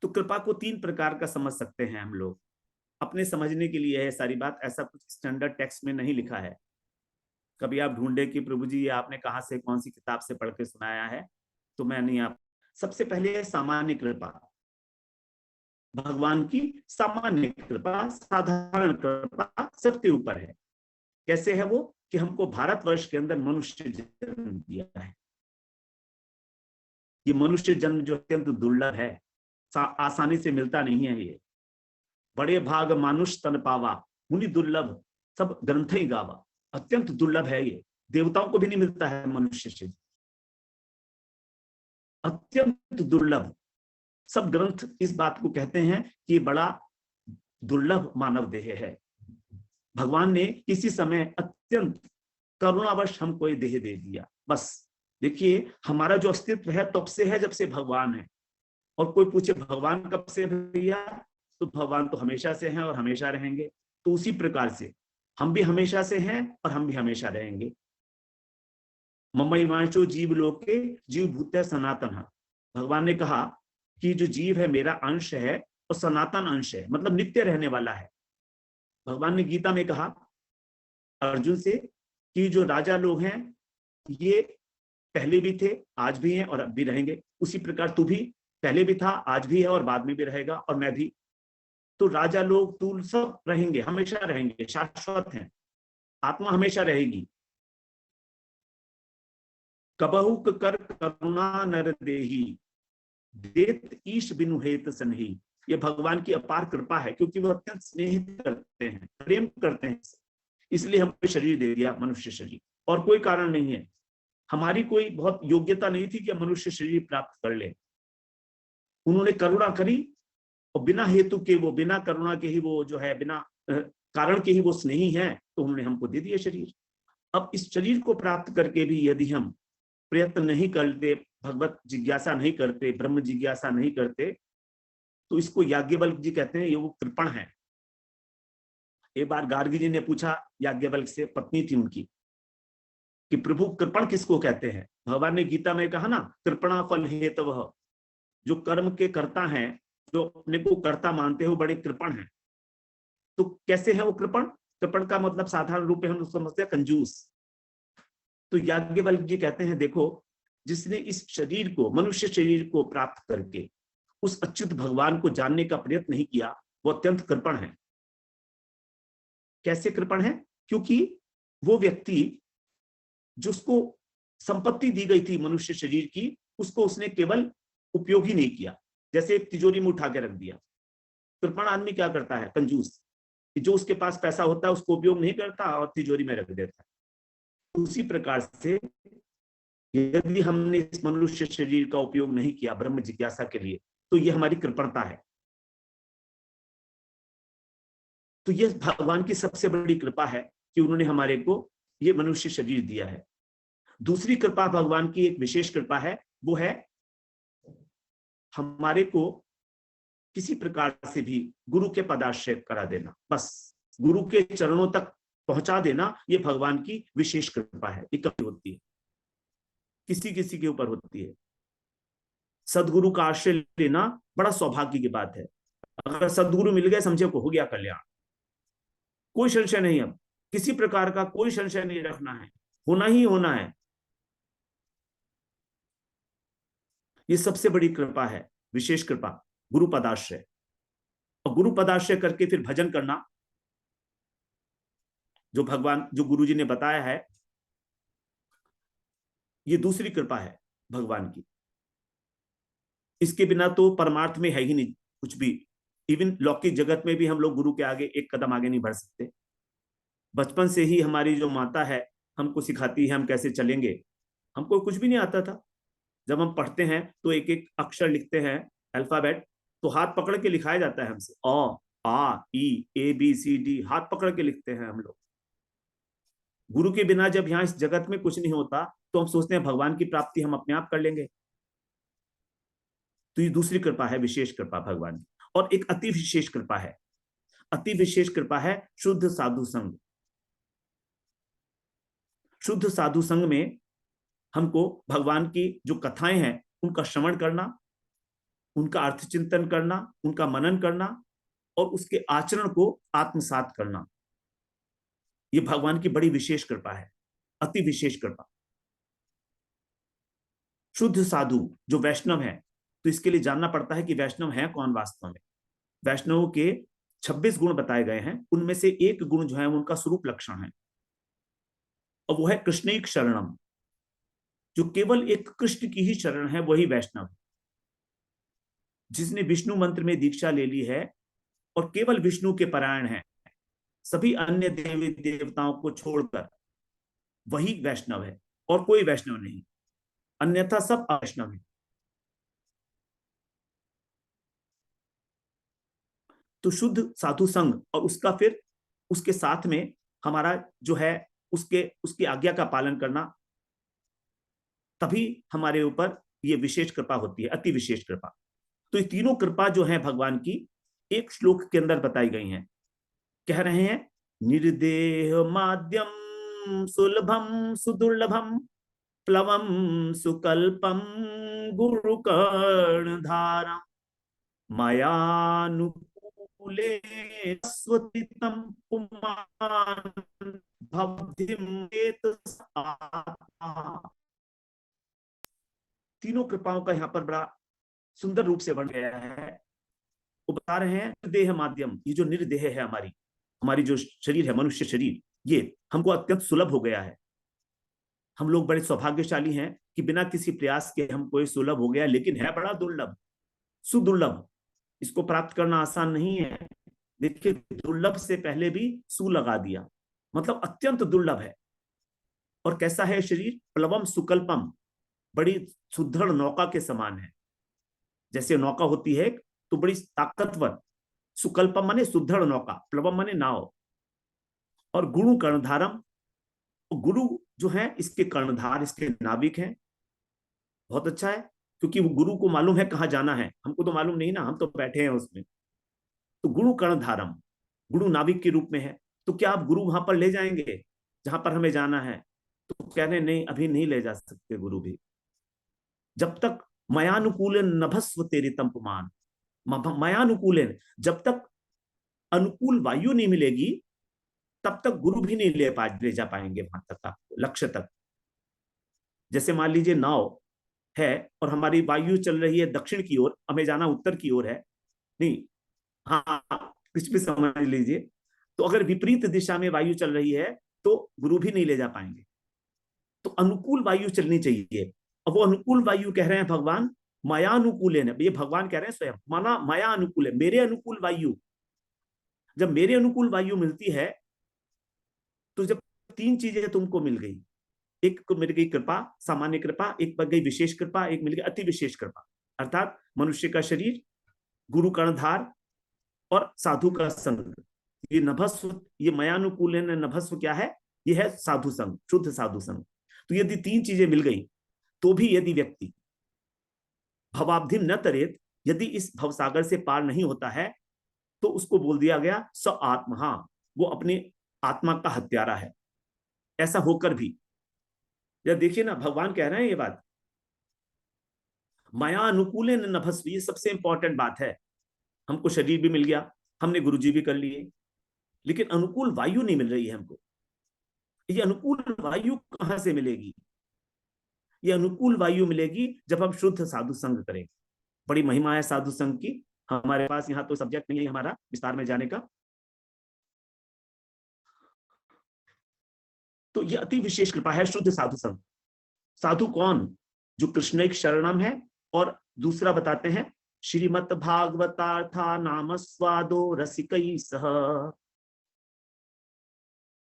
तो कृपा को 3 प्रकार का समझ सकते हैं हम लोग, अपने समझने के लिए है सारी बात, ऐसा कुछ स्टैंडर्ड टेक्स्ट में नहीं लिखा है। कभी आप ढूंढे कि प्रभु जी ये आपने कहां से, कौन सी किताब से पढ़ के सुनाया है, तो मैं नहीं। आप सबसे पहले है सामान्य कृपा, भगवान की सामान्य कृपा, साधारण कृपा सबके ऊपर है। कैसे है वो? कि हमको भारतवर्ष के अंदर मनुष्य जन्म दिया है। ये मनुष्य जन्म जो अत्यंत दुर्लभ है, आसानी से मिलता नहीं है। ये बड़े भाग मानुष तन पावा, मुनि दुर्लभ सब ग्रंथ ही गावा। अत्यंत दुर्लभ है ये, देवताओं को भी नहीं मिलता है मनुष्य से, अत्यंत दुर्लभ। सब ग्रंथ इस बात को कहते हैं कि बड़ा दुर्लभ मानव देह है। भगवान ने किसी समय अत्यंत करुणावश हमको ये देह दे दिया, बस। देखिए हमारा जो अस्तित्व है तब से है जब से भगवान है। और कोई पूछे भगवान कब से भैया, तो भगवान तो हमेशा से हैं और हमेशा रहेंगे। तो उसी प्रकार से हम भी हमेशा से हैं और हम भी हमेशा रहेंगे। ममैवांशो जीव लोके जीव भूत सनातन। भगवान ने कहा कि जो जीव है मेरा अंश है और सनातन अंश है, मतलब नित्य रहने वाला है। भगवान ने गीता में कहा अर्जुन से कि जो राजा लोग हैं ये पहले भी थे, आज भी हैं और अब भी रहेंगे। उसी प्रकार तू भी पहले भी था, आज भी है और बाद में भी रहेगा, और मैं भी। तो राजा लोग, तू, सब रहेंगे, हमेशा रहेंगे, शाश्वत हैं। आत्मा हमेशा रहेगी। कबहु कर करुणा नर देही देत ईश बिनु हेत सनही। ये भगवान की अपार कृपा है, क्योंकि वो अत्यंत स्नेह करते हैं, प्रेम करते हैं, इसलिए हमको शरीर दे दिया, मनुष्य शरीर, और कोई कारण नहीं है। हमारी कोई बहुत योग्यता नहीं थी कि हम मनुष्य शरीर प्राप्त कर ले। उन्होंने करुणा करी और बिना हेतु के, वो बिना करुणा के ही, वो जो है बिना कारण के ही वो स्नेही है, तो उन्होंने हमको दे दिया शरीर। अब इस शरीर को प्राप्त करके भी यदि हम प्रयत्न नहीं करते, भगवत जिज्ञासा नहीं करते, ब्रह्म जिज्ञासा नहीं करते, तो इसको याज्ञवल्क्य जी कहते हैं, ये वो कृपण है। एक बार गार्गी जी ने पूछा याज्ञवल्क्य से, पत्नी थी उनकी, कि प्रभु कृपण किसको कहते हैं? भगवान ने गीता में कहा ना, कृपणा फल हेतवः। जो कर्म के कर्ता हैं, जो अपने को कर्ता मानते हो, बड़े कृपण हैं। तो कैसे है वो कृपण? कृपण का मतलब साधारण रूप में हम समझते हैं कंजूस। तो याज्ञवल्क्य जी कहते हैं, देखो जिसने इस शरीर को, मनुष्य शरीर को प्राप्त करके उस अच्युत भगवान को जानने का प्रयत्न नहीं किया, वो अत्यंत कृपण है। कैसे कृपण है? क्योंकि वो व्यक्ति जिसको संपत्ति दी गई थी मनुष्य शरीर की, उसको उसने केवल उपयोग ही नहीं किया, जैसे एक तिजोरी में उठा के रख दिया। कृपण आदमी क्या करता है? कंजूस, जो उसके पास पैसा होता है उसको उपयोग नहीं करता और तिजोरी में रख देता है। उसी प्रकार से यदि हमने इस मनुष्य शरीर का उपयोग नहीं किया ब्रह्म जिज्ञासा के लिए, तो ये हमारी कृपणता है। तो यह भगवान की सबसे बड़ी कृपा है कि उन्होंने हमारे को ये मनुष्य शरीर दिया है। दूसरी कृपा भगवान की, एक विशेष कृपा है, वो है हमारे को किसी प्रकार से भी गुरु के पदाश्रय करा देना, बस गुरु के चरणों तक पहुंचा देना, ये भगवान की विशेष कृपा है। ये कभी होती है, किसी किसी के ऊपर होती है। सदगुरु का आश्रय लेना बड़ा सौभाग्य की बात है। अगर सदगुरु मिल गए, समझे को हो गया कल्याण, कोई संशय नहीं। अब किसी प्रकार का कोई संशय नहीं रखना है, होना ही होना है। ये सबसे बड़ी कृपा है, विशेष कृपा, गुरु पदाश्रय। और गुरु पदाश्रय करके फिर भजन करना, जो भगवान, जो गुरु जी ने बताया है, ये दूसरी कृपा है भगवान की। इसके बिना तो परमार्थ में है ही नहीं कुछ भी। इवन लौकिक जगत में भी हम लोग गुरु के आगे एक कदम आगे नहीं बढ़ सकते। बचपन से ही हमारी जो माता है हमको सिखाती है हम कैसे चलेंगे। हमको कुछ भी नहीं आता था। जब हम पढ़ते हैं तो एक एक अक्षर लिखते हैं, अल्फाबेट, तो हाथ पकड़ के लिखाया जाता है हमसे, अ आ ई ए बी सी डी, हाथ पकड़ के लिखते हैं हम लोग। गुरु के बिना जब यहाँ इस जगत में कुछ नहीं होता, तो हम सोचते हैं भगवान की प्राप्ति हम अपने आप कर लेंगे। तो ये दूसरी कृपा है, विशेष कृपा भगवान की। और एक अति विशेष कृपा है, अति विशेष कृपा है शुद्ध साधु संग। शुद्ध साधु संग में हमको भगवान की जो कथाएं हैं उनका श्रवण करना, उनका अर्थ चिंतन करना, उनका मनन करना और उसके आचरण को आत्मसात करना, ये भगवान की बड़ी विशेष कृपा है, अति विशेष कृपा। शुद्ध साधु जो वैष्णव है, तो इसके लिए जानना पड़ता है कि वैष्णव है कौन वास्तव में। वैष्णवों के 26 गुण बताए गए हैं, उनमें से एक गुण जो है उनका स्वरूप लक्षण है, और वो है कृष्णैक शरणम। जो केवल एक कृष्ण की ही शरण है वही वैष्णव है। जिसने विष्णु मंत्र में दीक्षा ले ली है और केवल विष्णु के परायण है, सभी अन्य देवी देवताओं को छोड़कर, वही वैष्णव है और कोई वैष्णव नहीं, अन्यथा सब अवैष्णव है। तो शुद्ध साधु संग और उसका फिर उसके साथ में हमारा जो है उसकी आज्ञा का पालन करना, तभी हमारे ऊपर ये विशेष कृपा होती है, अति विशेष कृपा। तो ये तीनों कृपा जो है भगवान की एक श्लोक के अंदर बताई गई हैं। कह रहे हैं, निर्देह माध्यम सुलभम सुदुर्लभम प्लवम सुकल्पम गुरु कर्णधारम मायानुकूले स्वतितम पुमान भवधिम तीनों कृपाओं का यहाँ पर बड़ा सुंदर रूप से वर्णन गया है। वो बता रहे हैं निर्देह माध्यम, ये जो निर्देह है हमारी हमारी जो शरीर है, मनुष्य शरीर, ये हमको अत्यंत सुलभ हो गया है। हम लोग बड़े सौभाग्यशाली हैं कि बिना किसी प्रयास के हमको ये सुलभ हो गया, लेकिन है बड़ा दुर्लभ, सुदुर्लभ। इसको प्राप्त करना आसान नहीं है। देखिए, दुर्लभ से पहले भी सु लगा दिया, मतलब अत्यंत दुर्लभ है। और कैसा है शरीर? प्लवम सुकल्पम, बड़ी सुदृढ़ नौका के समान है। जैसे नौका होती है तो बड़ी ताकतवर, सुकल्पम माने सुदृढ़ नौका, प्लवम माने नाव। और गुरु कर्णधारम, गुरु जो है इसके कर्णधार, इसके नाविक हैं। बहुत अच्छा है, क्योंकि वो गुरु को मालूम है कहाँ जाना है, हमको तो मालूम नहीं ना, हम तो बैठे हैं उसमें। तो गुरु कर्णधारम, गुरु नाविक के रूप में है। तो क्या आप गुरु वहां पर ले जाएंगे जहां पर हमें जाना है? तो कह रहे नहीं, अभी नहीं ले जा सकते गुरु भी, जब तक मयानुकूल नभस्व तेरे तंपमान। मयानुकूल, जब तक अनुकूल वायु नहीं मिलेगी तब तक गुरु भी नहीं ले जा पाएंगे वहां तक, आपको लक्ष्य तक। जैसे मान लीजिए नाव है और हमारी वायु चल रही है दक्षिण की ओर, हमें जाना उत्तर की ओर है, नहीं, हाँ कुछ भी समझ लीजिए, तो अगर विपरीत दिशा में वायु चल रही है तो गुरु भी नहीं ले जा पाएंगे। तो अनुकूल वायु चलनी चाहिए। अब वो अनुकूल वायु कह रहे हैं भगवान, माया अनुकूल है, ये भगवान कह रहे हैं स्वयं, माना माया अनुकूल है, मेरे अनुकूल वायु। जब मेरे अनुकूल वायु मिलती है तो जब तीन चीजें तुमको मिल गई, एक को मिल गई कृपा, सामान्य कृपा, एक मिल गई विशेष कृपा, एक मिल गई अति विशेष कृपा, अर्थात मनुष्य का शरीर, गुरु कर्णधार और साधु का संग। ये नभस्व, ये मयानुकूल है, नभस्व क्या है, ये है साधु संग, शुद्ध साधु संग। तो यदि तीन चीजें मिल गई तो भी यदि व्यक्ति भवाब्धि न तरेत, यदि इस भवसागर से पार नहीं होता है, तो उसको बोल दिया गया स आत्मा, वो अपने आत्मा का हत्यारा है। ऐसा होकर भी, या देखिए ना, भगवान कह रहे हैं ये बात, माया अनुकूल नभस्व, ये सबसे इंपॉर्टेंट बात है। हमको शरीर भी मिल गया, हमने गुरुजी भी कर लिए, लेकिन अनुकूल वायु नहीं मिल रही है हमको। ये अनुकूल वायु कहां से मिलेगी? ये अनुकूल वायु मिलेगी जब हम शुद्ध साधु संग करेंगे। बड़ी महिमा है साधु संग की। हमारे पास यहाँ तो सब्जेक्ट नहीं है हमारा विस्तार में जाने का। तो ये अति विशेष कृपा है शुद्ध साधु संग। साधु कौन? जो कृष्ण एक शरणम है, और दूसरा बताते हैं श्रीमद् भागवतार्था नाम स्वादो रसिकई सह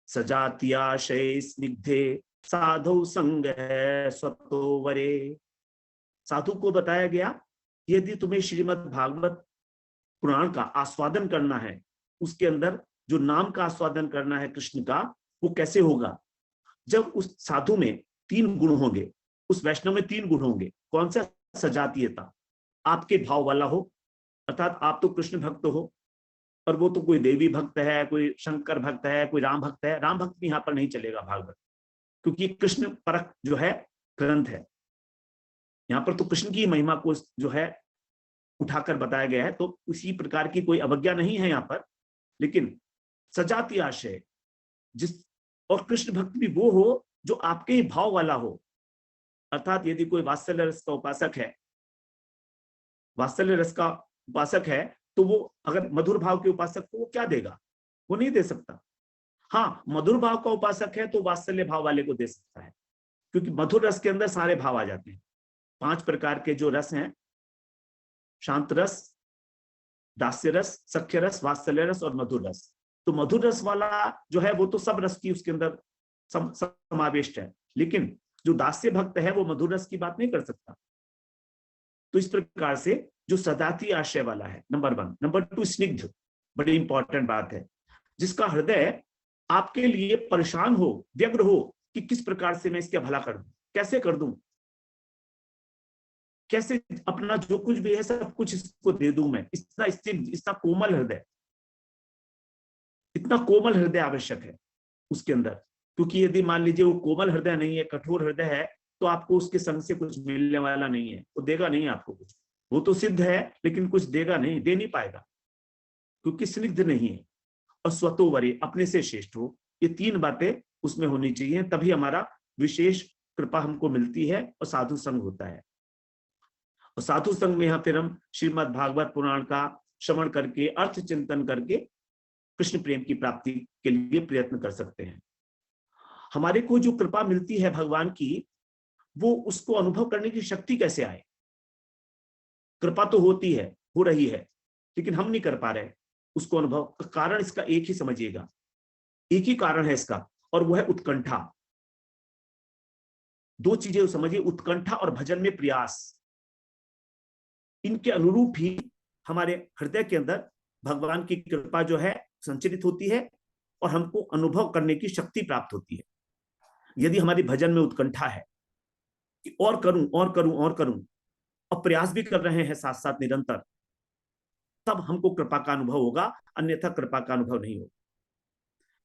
सजातीयाशय स्निग्धे साधु संग है स्वतो वरे। साधु को बताया गया यदि तुम्हें श्रीमद् भागवत पुराण का आस्वादन करना है, उसके अंदर जो नाम का आस्वादन करना है कृष्ण का, वो कैसे होगा? जब उस साधु में तीन गुण होंगे, उस वैष्णव में तीन गुण होंगे। कौन सा? सजातीयता, आपके भाव वाला हो, अर्थात आप तो कृष्ण भक्त हो और वो तो कोई देवी भक्त है, कोई शंकर भक्त है, कोई राम भक्त है। राम भक्त भी यहाँ पर नहीं चलेगा भागवत, क्योंकि कृष्ण परक जो है ग्रंथ है। यहाँ पर तो कृष्ण की महिमा को जो है उठाकर बताया गया है, तो उसी प्रकार की कोई अवज्ञा नहीं है यहाँ पर। लेकिन सजाती आशय, जिस, और कृष्ण भक्त भी वो हो जो आपके ही भाव वाला हो। अर्थात यदि कोई वात्सल्य रस का उपासक है, वात्सल्य रस का उपासक है, तो वो अगर मधुर भाव के उपासक को वो क्या देगा? वो नहीं दे सकता। हाँ, मधुर भाव का उपासक है तो वात्सल्य भाव वाले को दे सकता है, क्योंकि मधुर रस के अंदर सारे भाव आ जाते हैं। 5 प्रकार के जो रस हैं, शांत रस, दास्य रस, सख्य रस, वात्सल्य रस और मधुर रस। तो मधुर रस वाला जो है वो तो सब रस की उसके अंदर समाविष्ट है, लेकिन जो दास्य भक्त है वो मधुर रस की बात नहीं कर सकता। तो इस प्रकार से जो सदाती आशय वाला है, नंबर 1। नंबर 2, स्निग्ध, बड़ी इंपॉर्टेंट बात है, जिसका हृदय आपके लिए परेशान हो, व्यग्र हो कि किस प्रकार से मैं इसका भला कर दूं, कैसे कर दूं, कैसे अपना जो कुछ भी है सब कुछ इसको दे दूं मैं। इतना स्निग्ध, इतना कोमल हृदय, इतना कोमल हृदय आवश्यक है उसके अंदर। क्योंकि यदि मान लीजिए वो कोमल हृदय नहीं है, कठोर हृदय है, तो आपको उसके संग से कुछ मिलने वाला नहीं है, वो देगा नहीं आपको कुछ। वो तो सिद्ध है लेकिन कुछ देगा नहीं, दे नहीं पाएगा, क्योंकि स्निग्ध नहीं है। और स्वतोवरी, अपने से श्रेष्ठ हो, ये 3 बातें उसमें होनी चाहिए, तभी हमारा विशेष कृपा हमको मिलती है और साधु संग होता है। और साधु संग में यहाँ फिर हम श्रीमद् भागवत पुराण का श्रवण करके, अर्थ चिंतन करके कृष्ण प्रेम की प्राप्ति के लिए प्रयत्न कर सकते हैं। हमारे को जो कृपा मिलती है भगवान की, वो उसको अनुभव करने की शक्ति कैसे आए? कृपा तो होती है, हो रही है, लेकिन हम नहीं कर पा रहे उसको अनुभव। कारण इसका एक ही समझिएगा, एक ही कारण है इसका, और वो है उत्कंठा। 2 चीजें समझिए, उत्कंठा और भजन में प्रयास। इनके अनुरूप ही हमारे हृदय के अंदर भगवान की कृपा जो है संचरित होती है और हमको अनुभव करने की शक्ति प्राप्त होती है। यदि हमारी भजन में उत्कंठा है कि और करूं और करूं और करूं, और प्रयास भी कर रहे हैं साथ साथ निरंतर, तब हमको कृपा का अनुभव होगा, अन्यथा कृपा का अनुभव नहीं होगा।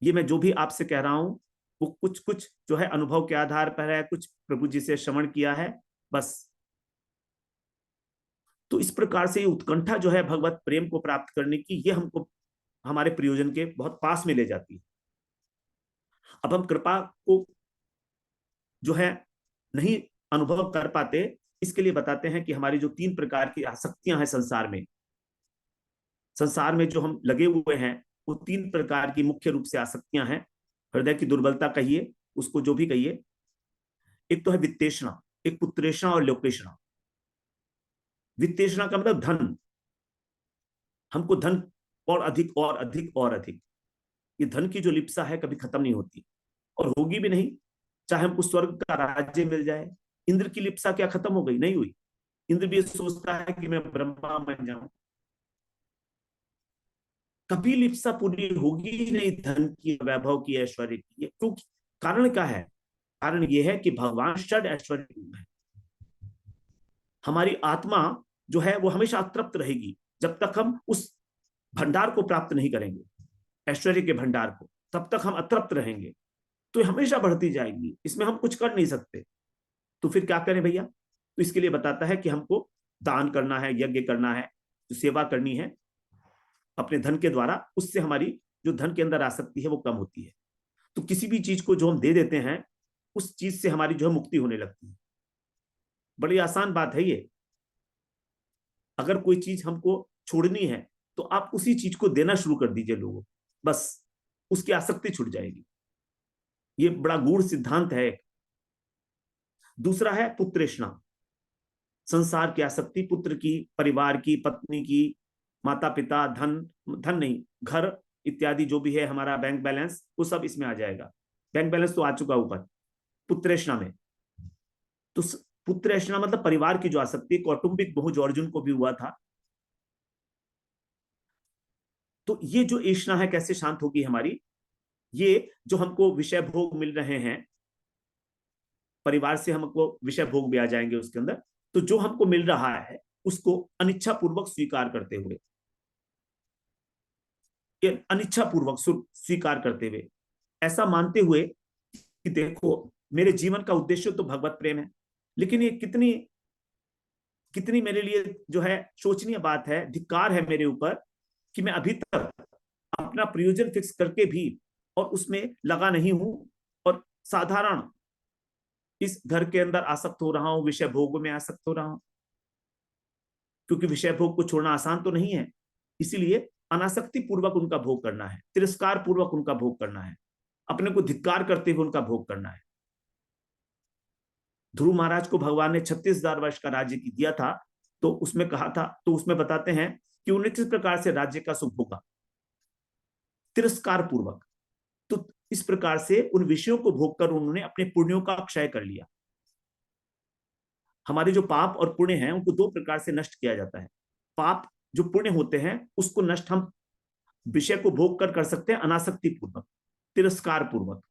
ये मैं जो भी आपसे कह रहा हूं वो कुछ कुछ जो है अनुभव के आधार पर है, कुछ प्रभु जी से श्रवण किया है बस। तो इस प्रकार से ये उत्कंठा जो है भगवत प्रेम को प्राप्त करने की, ये हमको हमारे प्रयोजन के बहुत पास में ले जाती है। अब हम कृपा को जो है नहीं अनुभव कर पाते, इसके लिए बताते हैं कि हमारी जो 3 प्रकार की आसक्तियां हैं संसार में जो हम लगे हुए हैं, वो 3 प्रकार की मुख्य रूप से आसक्तियां हैं। हृदय की दुर्बलता कहिए, उसको जो भी कहिए। एक तो है वित्तेषणा, एक पुत्रेषणा और लोकेषणा। वित्तेषणा का मतलब धन, हमको धन और अधिक और अधिक और अधिक। ये धन की जो लिप्सा है कभी खत्म नहीं होती और होगी भी नहीं, चाहे हमको स्वर्ग का राज्य मिल जाए। इंद्र की लिप्सा क्या खत्म हो गई? नहीं हुई। इंद्र भी सोचता है कि मैं ब्रह्मा बन जाऊं। कभी लिप्सा पूरी होगी ही नहीं धन की, वैभव की, ऐश्वर्य की। क्योंकि कारण क्या है? कारण यह है कि भगवान षड ऐश्वर्य है। हमारी आत्मा जो है वो हमेशा अतृप्त रहेगी जब तक हम उस भंडार को प्राप्त नहीं करेंगे, ऐश्वर्य के भंडार को। तब तक हम अतृप्त रहेंगे, तो हमेशा बढ़ती जाएगी, इसमें हम कुछ कर नहीं सकते। तो फिर क्या करें भैया? तो इसके लिए बताता है कि हमको दान करना है, यज्ञ करना है, जो सेवा करनी है अपने धन के द्वारा। उससे हमारी जो धन के अंदर आसक्ति है वो कम होती है। तो किसी भी चीज को जो हम दे देते हैं, उस चीज से हमारी जो है मुक्ति होने लगती है। बड़ी आसान बात है ये। अगर कोई चीज हमको छोड़नी है तो आप उसी चीज को देना शुरू कर दीजिए लोगों को, बस उसकी आसक्ति छूट जाएगी। ये बड़ा गूढ़ सिद्धांत है। दूसरा है पुत्रेषणा, संसार की आसक्ति, पुत्र की, परिवार की, पत्नी की, माता पिता, धन, धन नहीं, घर इत्यादि जो भी है, हमारा बैंक बैलेंस, वो सब इसमें आ जाएगा। बैंक बैलेंस तो आ चुका ऊपर पुत्रेषणा में। तो पुत्रेषणा मतलब परिवार की जो आसक्ति, कौटुंबिक मोह जो अर्जुन को भी हुआ था। तो ये जो ऐषणा है कैसे शांत होगी हमारी? ये जो हमको विषय भोग मिल रहे हैं, परिवार से हमको विषय भोग भी आ जाएंगे उसके अंदर। तो जो हमको मिल रहा है उसको अनिच्छा पूर्वक स्वीकार करते हुए, ये अनिच्छा पूर्वक स्वीकार करते हुए, ऐसा मानते हुए कि देखो मेरे जीवन का उद्देश्य तो भगवत प्रेम है, लेकिन ये कितनी कितनी मेरे लिए जो है शोचनीय बात है, धिक्कार है मेरे ऊपर कि मैं अभी तक अपना प्रयोजन फिक्स करके भी और उसमें लगा नहीं हूं, और साधारण इस घर के अंदर आसक्त हो रहा हूं, विषय भोग में आसक्त हो रहा हूं। क्योंकि विषय भोग को छोड़ना आसान तो नहीं है, इसीलिए अनासक्ति पूर्वक उनका भोग करना है, तिरस्कार पूर्वक उनका भोग करना है, अपने को धिक्कार करते हुए उनका भोग करना है। ध्रुव महाराज को भगवान ने 36,000 वर्ष का राज्य दिया था, तो उसमें कहा था, तो उसमें बताते हैं कि उन्हें किस प्रकार से राज्य का सुख होगा, तिरस्कार पूर्वक। तो इस प्रकार से उन विषयों को भोग कर उन्होंने अपने पुण्यों का क्षय कर लिया। हमारे जो पाप और पुण्य हैं उनको 2 प्रकार से नष्ट किया जाता है। पाप जो पुण्य होते हैं उसको नष्ट हम विषय को भोग कर सकते हैं अनासक्ति पूर्वक, तिरस्कार पूर्वक।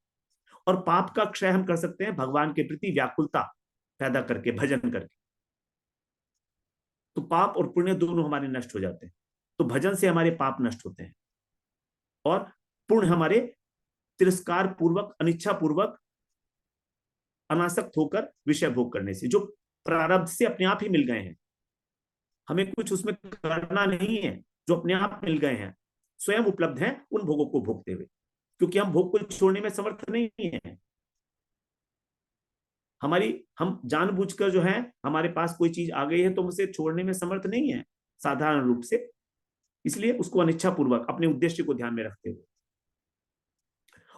और पाप का क्षय हम कर सकते हैं भगवान के प्रति व्याकुलता पैदा करके, भजन करके। तो पाप और पुण्य दोनों हमारे नष्ट हो जाते हैं। तो भजन से हमारे पाप नष्ट होते हैं और पुण्य हमारे तिरस्कार पूर्वक, अनिच्छा पूर्वक, अनासक्त होकर विषय भोग करने से, जो प्रारब्ध से अपने आप ही मिल गए हैं, हमें कुछ उसमें करना नहीं है, जो अपने आप मिल गए हैं, स्वयं उपलब्ध हैं उन भोगों को भोगते हुए। क्योंकि हम भोग को छोड़ने में समर्थ नहीं है। हम जानबूझकर जो है, हमारे पास कोई चीज आ गई है तो हम उसे छोड़ने में समर्थ नहीं है साधारण रूप से। इसलिए उसको अनिच्छा पूर्वक अपने उद्देश्य को ध्यान में रखते हुए।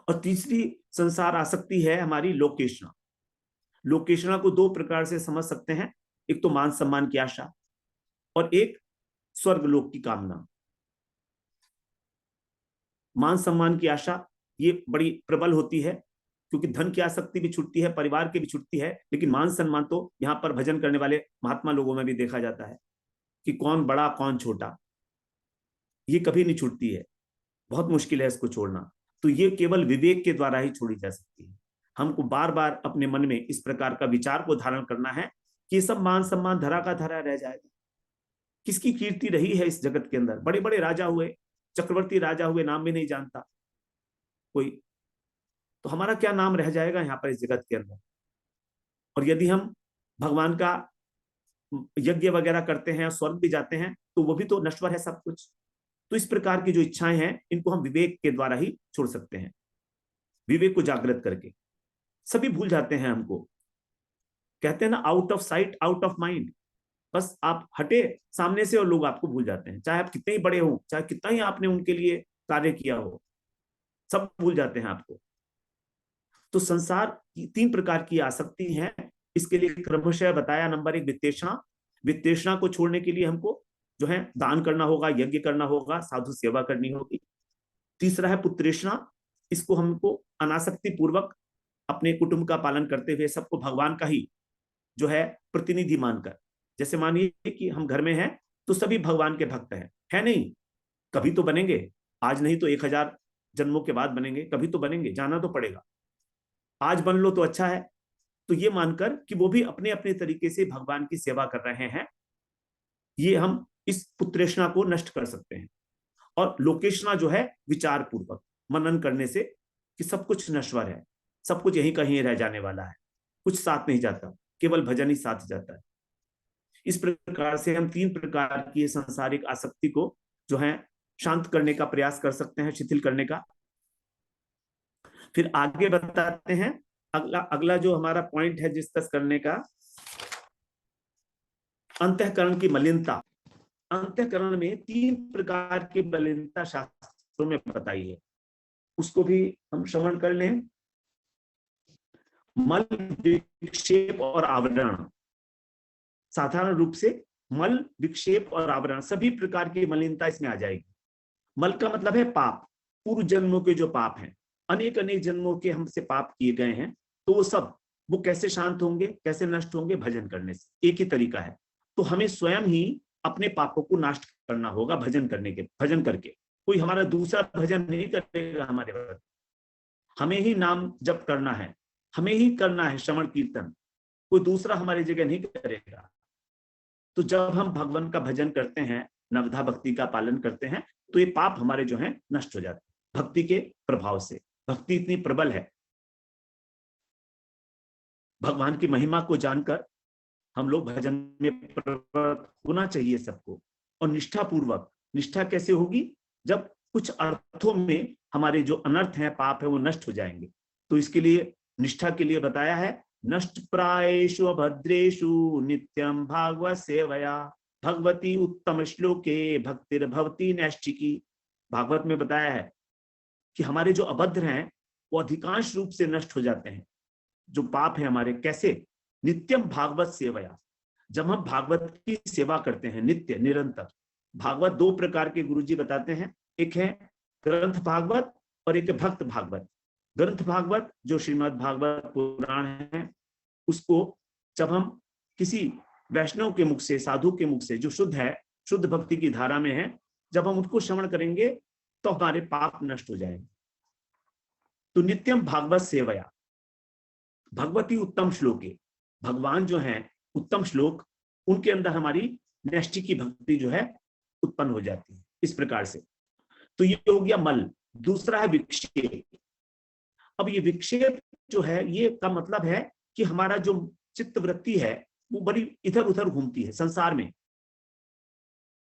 और तीसरी संसार आसक्ति है हमारी लोकेशना। लोकेशना को 2 प्रकार से समझ सकते हैं, एक तो मान सम्मान की आशा और एक स्वर्ग लोक की कामना। मान सम्मान की आशा ये बड़ी प्रबल होती है, क्योंकि धन की आसक्ति भी छूटती है, परिवार की भी छूटती है, लेकिन मान सम्मान तो यहाँ पर भजन करने वाले महात्मा लोगों में भी देखा जाता है कि कौन बड़ा कौन छोटा, ये कभी नहीं छूटती है। बहुत मुश्किल है इसको छोड़ना। तो ये केवल विवेक के द्वारा ही छोड़ी जा सकती है। हमको बार बार अपने मन में इस प्रकार का विचार को धारण करना है कि ये सब मान सम्मान धरा का धरा रह जाएगा। किसकी कीर्ति रही है इस जगत के अंदर? बड़े बड़े राजा हुए, चक्रवर्ती राजा हुए, नाम भी नहीं जानता कोई, तो हमारा क्या नाम रह जाएगा यहाँ पर इस जगत के अंदर? और यदि हम भगवान का यज्ञ वगैरह करते हैं, स्वर्ग भी जाते हैं, तो वो भी तो नश्वर है सब कुछ। तो इस प्रकार की जो इच्छाएं हैं इनको हम विवेक के द्वारा ही छोड़ सकते हैं, विवेक को जागृत करके। सभी भूल जाते हैं हमको, कहते हैं ना, out of sight out of mind. बस आप हटे सामने से और लोग आपको भूल जाते हैं, चाहे आप कितने ही बड़े हो, चाहे कितना ही आपने उनके लिए कार्य किया हो, सब भूल जाते हैं आपको। तो संसार की 3 प्रकार की आसक्ति है। इसके लिए क्रमशः बताया। नंबर 1 वित्तेषणा। वित्तेषणा को छोड़ने के लिए हमको जो है दान करना होगा, यज्ञ करना होगा, साधु सेवा करनी होगी। तीसरा है पुत्रेषणा। इसको हमको अनासक्ति पूर्वक अपने कुटुंब का पालन करते हुए सबको भगवान का ही जो है प्रतिनिधि मानकर, जैसे मानिए कि हम घर में हैं तो सभी भगवान के भक्त हैं, है नहीं? कभी तो बनेंगे, आज नहीं तो 1000 जन्मों के बाद बनेंगे, कभी तो बनेंगे, जाना तो पड़ेगा। आज बन लो तो अच्छा है। तो ये मानकर कि वो भी अपने अपने तरीके से भगवान की सेवा कर रहे हैं, ये हम इस पुत्रेषणा को नष्ट कर सकते हैं। और लोकेषणा जो है विचार पूर्वक मनन करने से कि सब कुछ नश्वर है, सब कुछ यहीं कहीं रह जाने वाला है, कुछ साथ नहीं जाता, केवल भजन ही साथ जाता है। इस प्रकार से हम 3 प्रकार की सांसारिक आसक्ति को जो है शांत करने का प्रयास कर सकते हैं, शिथिल करने का। फिर आगे बताते हैं अगला अगला जो हमारा पॉइंट है डिस्कस करने का, अंतःकरण की मलिनता। अंतःकरण में 3 प्रकार की मलिनता शास्त्रों में बताई है, उसको भी हम श्रवण कर लें। मल, विक्षेप और आवरण। साधारण रूप से मल, विक्षेप और आवरण, सभी प्रकार की मलिनता इसमें आ जाएगी। मल का मतलब है पाप, पूर्व जन्मों के जो पाप हैं, अनेक अनेक जन्मों के हमसे पाप किए गए हैं, तो वो सब वो कैसे शांत होंगे, कैसे नष्ट होंगे? भजन करने से। एक ही तरीका है। तो हमें स्वयं ही अपने पापों को नष्ट करना होगा भजन करने के, भजन करके। कोई हमारा दूसरा भजन नहीं करेगा हमारे पास, हमें ही नाम जप करना है, हमें ही करना है श्रवण कीर्तन, कोई दूसरा हमारी जगह नहीं करेगा। तो जब हम भगवान का भजन करते हैं, नवधा भक्ति का पालन करते हैं, तो ये पाप हमारे जो हैं नष्ट हो जाते हैं भक्ति के प्रभाव से। भक्ति इतनी प्रबल है। भगवान की महिमा को जानकर हम लोग भजन में प्रवृत्त होना चाहिए सबको, और निष्ठा पूर्वक। निष्ठा कैसे होगी? जब कुछ अर्थों में हमारे जो अनर्थ हैं, पाप है, वो नष्ट हो जाएंगे। तो इसके लिए निष्ठा के लिए बताया है, नष्ट प्रायेषु अभद्रेषु नित्यम भागवत सेवया भगवती उत्तम श्लोके भक्तिर्भवती नैष्ठिकी। भागवत में बताया है कि हमारे जो अभद्र हैं वो अधिकांश रूप से नष्ट हो जाते हैं, जो पाप है हमारे। कैसे? नित्यम भागवत सेवया। जब हम भागवत की सेवा करते हैं नित्य निरंतर। भागवत 2 प्रकार के गुरुजी बताते हैं, एक है ग्रंथ भागवत और एक है भक्त भागवत। ग्रंथ भागवत जो श्रीमद् भागवत पुराण है, उसको जब हम किसी वैष्णव के मुख से, साधु के मुख से, जो शुद्ध है, शुद्ध भक्ति की धारा में है, जब हम उनको श्रवण करेंगे तो हमारे पाप नष्ट हो जाएंगे। तो नित्यम भागवत सेवया भगवती उत्तम श्लोके, भगवान जो है उत्तम श्लोक, उनके अंदर हमारी नैष्ठिक की भक्ति जो है उत्पन्न हो जाती है। इस प्रकार से तो ये हो गया मल। दूसरा है विक्षेप। अब ये विक्षेप जो है, ये का मतलब है कि हमारा जो चित्त वृत्ति है वो बड़ी इधर उधर घूमती है संसार में।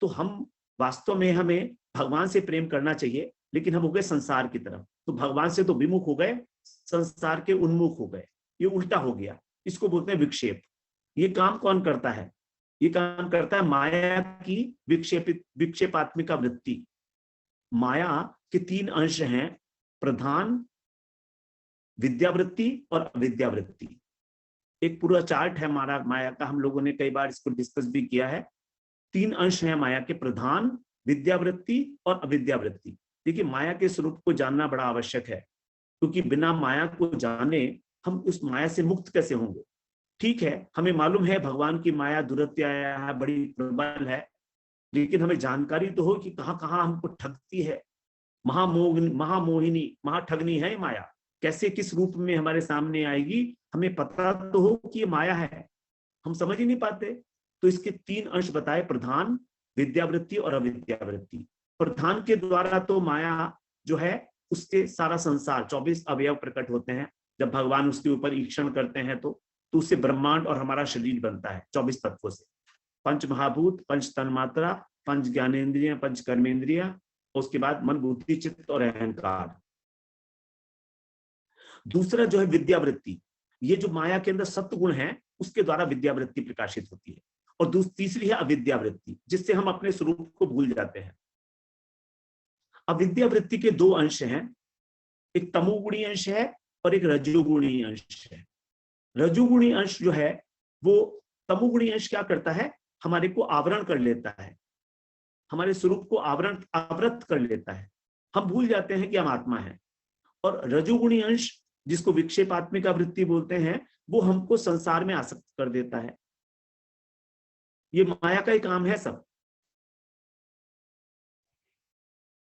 तो हम वास्तव में, हमें भगवान से प्रेम करना चाहिए, लेकिन हम हो गए संसार की तरफ। तो भगवान से तो विमुख हो गए, संसार के उन्मुख हो गए, ये उल्टा हो गया। इसको बोलते हैं विक्षेप। ये काम कौन करता है? ये काम करता है माया की विक्षेपात्मिका वृत्ति। माया के 3 अंश हैं, प्रधान, विद्यावृत्ति और अविद्यावृत्ति। एक पूरा चार्ट है हमारा माया का, हम लोगों ने कई बार इसको डिस्कस भी किया है। 3 अंश हैं माया के, प्रधान, विद्यावृत्ति और अविद्यावृत्ति। देखिए, माया के स्वरूप को जानना बड़ा आवश्यक है, क्योंकि बिना माया को जाने हम उस माया से मुक्त कैसे होंगे? ठीक है, हमें मालूम है भगवान की माया दुरत्या है, बड़ी प्रबल है, लेकिन हमें जानकारी तो हो कि कहाँ कहाँ हमको ठगती है। महामोहिनी, महाठगनी है माया। कैसे, किस रूप में हमारे सामने आएगी, हमें पता तो हो कि ये माया है, हम समझ ही नहीं पाते। तो इसके 3 अंश बताए, प्रधान, विद्यावृत्ति और अविद्यावृत्ति। प्रधान के द्वारा तो माया जो है, उससे सारा संसार 24 अवयव प्रकट होते हैं। जब भगवान उसके ऊपर ईक्षण करते हैं तो उससे ब्रह्मांड और हमारा शरीर बनता है 24 तत्वों से। 5 महाभूत, 5 तन्मात्रा, 5 ज्ञानेन्द्रिय, 5 कर्मेंद्रिय, उसके बाद मन, बुद्धि, चित्त और अहंकार। दूसरा जो है विद्यावृत्ति। ये जो माया के अंदर सत्व गुण है उसके द्वारा विद्यावृत्ति प्रकाशित होती है। और तीसरी है अविद्यावृत्ति, जिससे हम अपने स्वरूप को भूल जाते हैं। अविद्यावृत्ति के दो अंश हैं, एक तमोगुणी अंश है और एक रजोगुणी अंश है। रजोगुणी अंश जो है वो, तमोगुणी अंश क्या करता है, हमारे को आवरण कर लेता है, हमारे स्वरूप को आवृत कर लेता है, हम भूल जाते हैं कि हम आत्मा है। और रजोगुणी अंश, जिसको विक्षेपात्मिका वृत्ति बोलते हैं, वो हमको संसार में आसक्त कर देता है। ये माया का ही काम है सब।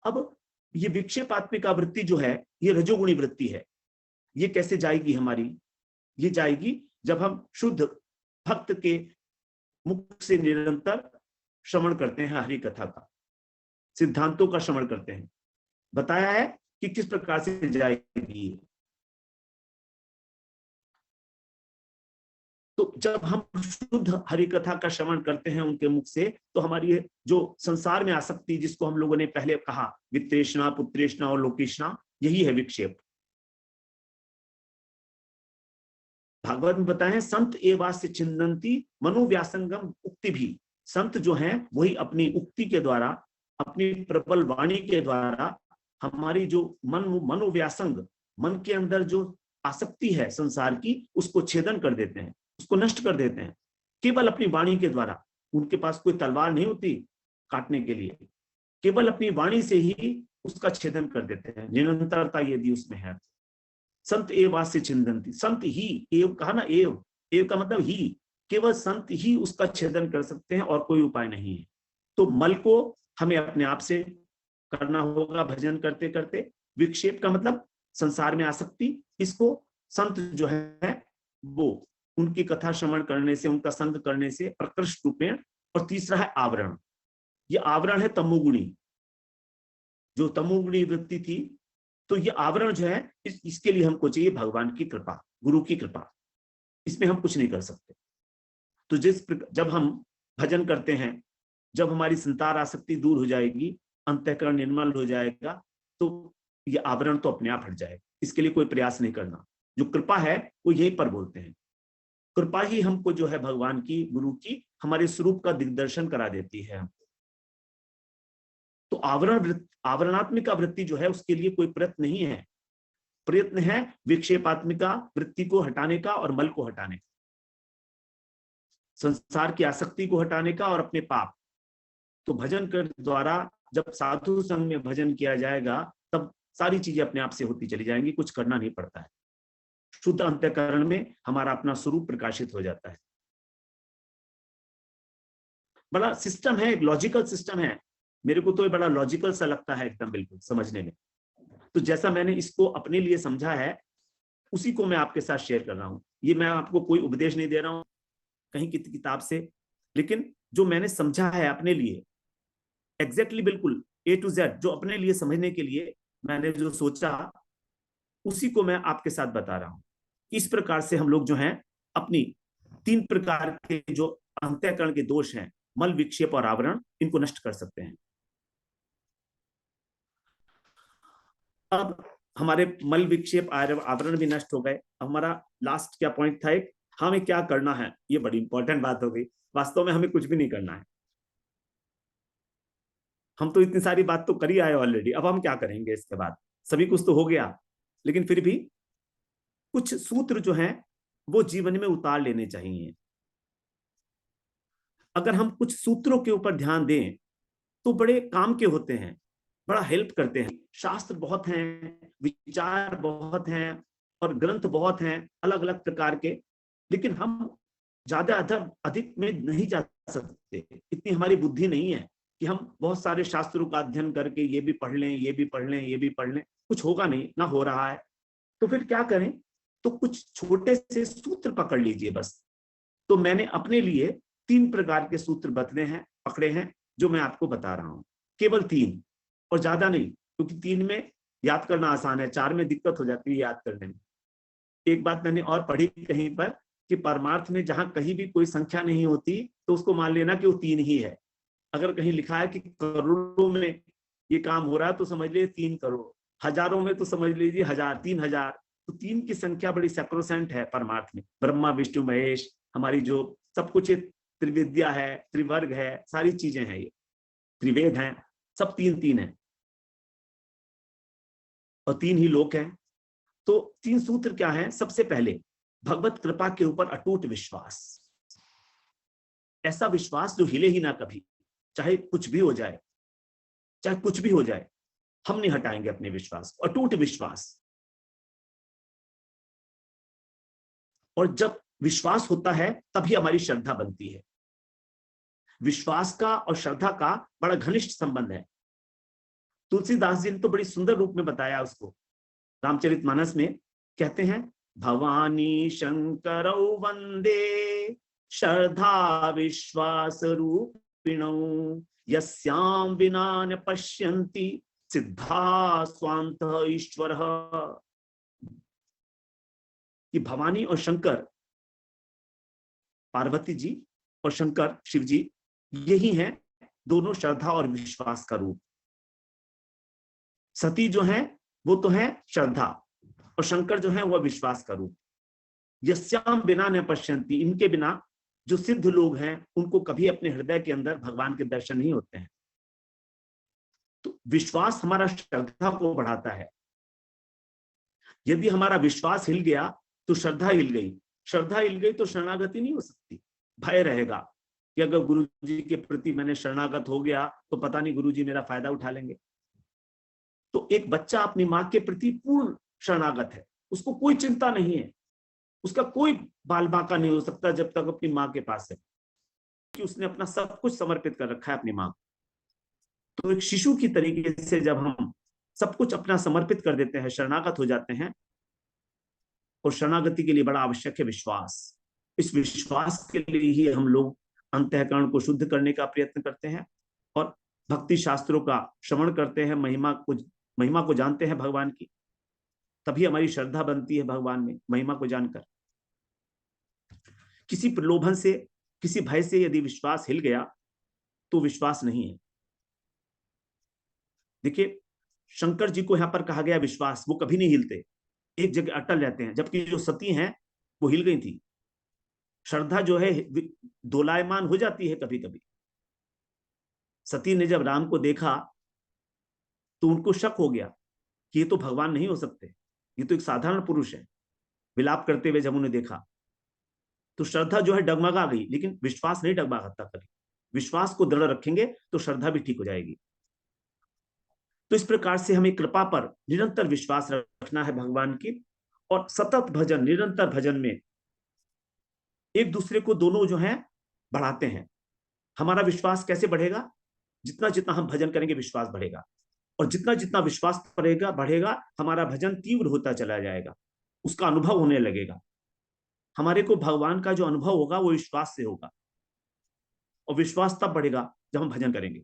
अब ये विक्षेपात्मिका वृत्ति जो है, ये रजोगुणी वृत्ति है। ये कैसे जाएगी हमारी? ये जाएगी जब हम शुद्ध भक्त के मुख से निरंतर श्रवण करते हैं, हरि कथा का, सिद्धांतों का श्रवण करते हैं। बताया है कि किस प्रकार से जाएगी। तो जब हम शुद्ध हरि कथा का श्रवण करते हैं उनके मुख से, तो हमारी जो संसार में आसक्ति, जिसको हम लोगों ने पहले कहा वित्तृष्णा, पुत्रेष्णा और लोकेष्णा, यही है विक्षेप। भागवत में बताए संत एवास्य छिन्दन्ति मनोव्यासंगम उक्ति भी। संत जो हैं वही अपनी उक्ति के द्वारा, अपनी प्रबल वाणी के द्वारा हमारी जो मनोव्यासंग, मन के अंदर जो आसक्ति है संसार की, उसको छेदन कर देते हैं, उसको नष्ट कर देते हैं, केवल अपनी वाणी के द्वारा। उनके पास कोई तलवार नहीं होती काटने के लिए, केवल अपनी वाणी से ही उसका छेदन कर देते हैं। निरंतरता यदि उसमें है। संत एवास्य छिन्दन्ति, संत ही, एव कहा ना, एव का मतलब ही, केवल संत ही उसका छेदन कर सकते हैं और कोई उपाय नहीं है। तो मल को हमें अपने आप से करना होगा भजन करते करते। विक्षेप का मतलब संसार में आसक्ति, इसको संत जो है वो उनकी कथा श्रवण करने से, उनका संग करने से प्रकृष्ट रूपेण। और तीसरा है आवरण। ये आवरण है तमोगुणी, जो तमोगुणी वृत्ति थी। तो ये आवरण जो है, इसके लिए हमको चाहिए भगवान की कृपा, गुरु की कृपा। इसमें हम कुछ नहीं कर सकते। तो जब हम भजन करते हैं, जब हमारी संसार आसक्ति दूर हो जाएगी, अंतःकरण निर्मल हो जाएगा, तो ये आवरण तो अपने आप हट जाएगा। इसके लिए कोई प्रयास नहीं करना। जो कृपा है वो यहीं पर बोलते हैं। कृपा ही हमको जो है भगवान की, गुरु की, हमारे स्वरूप का दिग्दर्शन करा देती है। तो आवरणात्मिका वृत्ति जो है, उसके लिए कोई प्रयत्न नहीं है। प्रयत्न है विक्षेपात्मिका वृत्ति को हटाने का और मल को हटाने का, संसार की आसक्ति को हटाने का और अपने पाप। तो भजन कर द्वारा जब साधु संग में भजन किया जाएगा, तब सारी चीजें अपने आप से होती चली जाएंगी, कुछ करना नहीं पड़ता है। शुद्ध अंतःकरण में हमारा अपना स्वरूप प्रकाशित हो जाता है। बड़ा सिस्टम है, एक लॉजिकल सिस्टम है। मेरे को तो ये बड़ा लॉजिकल सा लगता है, एकदम बिल्कुल समझने में। तो जैसा मैंने इसको अपने लिए समझा है, उसी को मैं आपके साथ शेयर कर रहा हूं। ये मैं आपको कोई उपदेश नहीं दे रहा हूं कहीं की किताब से, लेकिन जो मैंने समझा है अपने लिए, एग्जैक्टली बिल्कुल A to Z, जो अपने लिए समझने के लिए मैंने जो सोचा, उसी को मैं आपके साथ बता रहा हूं। इस प्रकार से हम लोग जो हैं अपनी 3 प्रकार के जो अंतःकरण के दोष हैं, मल, विक्षेप और आवरण, इनको नष्ट कर सकते हैं। अब हमारे मल, विक्षेप, आवरण भी नष्ट हो गए। हमारा लास्ट क्या पॉइंट था, एक हमें क्या करना है। ये बड़ी इंपॉर्टेंट बात हो गई। वास्तव में हमें कुछ भी नहीं करना है। हम तो इतनी सारी बात तो कर ही आए ऑलरेडी। अब हम क्या करेंगे इसके बाद? सभी कुछ तो हो गया, लेकिन फिर भी कुछ सूत्र जो हैं वो जीवन में उतार लेने चाहिए। अगर हम कुछ सूत्रों के ऊपर ध्यान दें तो बड़े काम के होते हैं, बड़ा हेल्प करते हैं। शास्त्र बहुत हैं, विचार बहुत हैं और ग्रंथ बहुत हैं अलग अलग प्रकार के, लेकिन हम ज्यादा अधिक में नहीं जा सकते। इतनी हमारी बुद्धि नहीं है कि हम बहुत सारे शास्त्रों का अध्ययन करके ये भी पढ़ लें, ये भी पढ़ लें, ये भी पढ़ लें। कुछ होगा नहीं, ना हो रहा है। तो फिर क्या करें? तो कुछ छोटे से सूत्र पकड़ लीजिए बस। तो मैंने अपने लिए 3 प्रकार के सूत्र पकड़े हैं, जो मैं आपको बता रहा हूं। केवल 3 और ज्यादा नहीं, क्योंकि 3 में याद करना आसान है, 4 में दिक्कत हो जाती है याद करने में। एक बात मैंने और पढ़ी कहीं पर कि परमार्थ में जहां कहीं भी कोई संख्या नहीं होती, तो उसको मान लेना कि वो 3 ही है। अगर कहीं लिखा है कि करोड़ों में ये काम हो रहा है, तो समझ लीजिए 3 करोड़। हजारों में तो समझ लीजिए 1000, 3000। तो तीन की संख्या बड़ी सैक्रोसेंट है परमार्थ में। ब्रह्मा विष्णु महेश, हमारी जो सब कुछ त्रिविद्या है, त्रिवर्ग है, सारी चीजें हैं, ये त्रिवेद हैं, सब तीन तीन है और तीन ही लोक हैं। तो तीन सूत्र क्या है? सबसे पहले भगवत कृपा के ऊपर अटूट विश्वास, ऐसा विश्वास जो हिले ही ना कभी, चाहे कुछ भी हो जाए, चाहे कुछ भी हो जाए, हम नहीं हटाएंगे अपने विश्वास को, अटूट विश्वास। और जब विश्वास होता है तभी हमारी श्रद्धा बनती है। विश्वास का और श्रद्धा का बड़ा घनिष्ठ संबंध है। तुलसीदास जी ने तो बड़ी सुंदर रूप में बताया उसको, रामचरितमानस में कहते हैं, भवानी शंकरौ वंदे श्रद्धा विश्वास रूपिणौ यस्यां विना न पश्यन्ति सिद्धा स्वांत ईश्वर। कि भवानी और शंकर, पार्वती जी और शंकर शिव जी, यही हैं दोनों श्रद्धा और विश्वास का रूप। सती जो है वो तो है श्रद्धा, और शंकर जो है वह विश्वास का रूप। यस्याम बिना न पश्यन्ति, इनके बिना जो सिद्ध लोग हैं उनको कभी अपने हृदय के अंदर भगवान के दर्शन नहीं होते हैं। तो विश्वास हमारा श्रद्धा को बढ़ाता है। यदि हमारा विश्वास हिल गया तो श्रद्धा हिल गई, श्रद्धा हिल गई तो शरणागति नहीं हो सकती। भय रहेगा कि अगर गुरु जी के प्रति मैंने शरणागत हो गया तो पता नहीं गुरु जी मेरा फायदा उठा लेंगे। तो एक बच्चा अपनी माँ के प्रति पूर्ण शरणागत है, उसको कोई चिंता नहीं है, उसका कोई बाल बांका नहीं हो सकता जब तक अपनी माँ के पास है, कि उसने अपना सब कुछ समर्पित कर रखा है अपनी माँ। तो एक शिशु की तरीके से जब हम सब कुछ अपना समर्पित कर देते हैं, शरणागत हो जाते हैं, और शरणागति के लिए बड़ा आवश्यक है विश्वास। इस विश्वास के लिए ही हम लोग अंतःकरण को शुद्ध करने का प्रयत्न करते हैं और भक्ति शास्त्रों का श्रवण करते हैं, महिमा को जानते हैं भगवान की। तभी हमारी श्रद्धा बनती है भगवान में, महिमा को जानकर। किसी प्रलोभन से, किसी भय से यदि विश्वास हिल गया तो विश्वास नहीं है। देखिए, शंकर जी को यहां पर कहा गया विश्वास, वो कभी नहीं हिलते, एक जगह अटल रहते हैं। जबकि जो सती हैं वो हिल गई थी। श्रद्धा जो है दोलायमान हो जाती है कभी कभी। सती ने जब राम को देखा तो उनको शक हो गया कि ये तो भगवान नहीं हो सकते, ये तो एक साधारण पुरुष है। विलाप करते हुए जब उन्हें देखा तो श्रद्धा जो है डगमगा गई, लेकिन विश्वास नहीं डगमगाता कभी। विश्वास को दृढ़ रखेंगे तो श्रद्धा भी ठीक हो जाएगी। तो इस प्रकार से हमें कृपा पर निरंतर विश्वास रखना है भगवान की, और सतत भजन, निरंतर भजन में एक दूसरे को दोनों जो है बढ़ाते हैं। हमारा विश्वास कैसे बढ़ेगा? जितना जितना हम भजन करेंगे विश्वास बढ़ेगा, और जितना जितना विश्वास बढ़ेगा हमारा भजन तीव्र होता चला जाएगा, उसका अनुभव होने लगेगा। हमारे को भगवान का जो अनुभव होगा वो विश्वास से होगा, और विश्वास तब बढ़ेगा जब हम भजन करेंगे।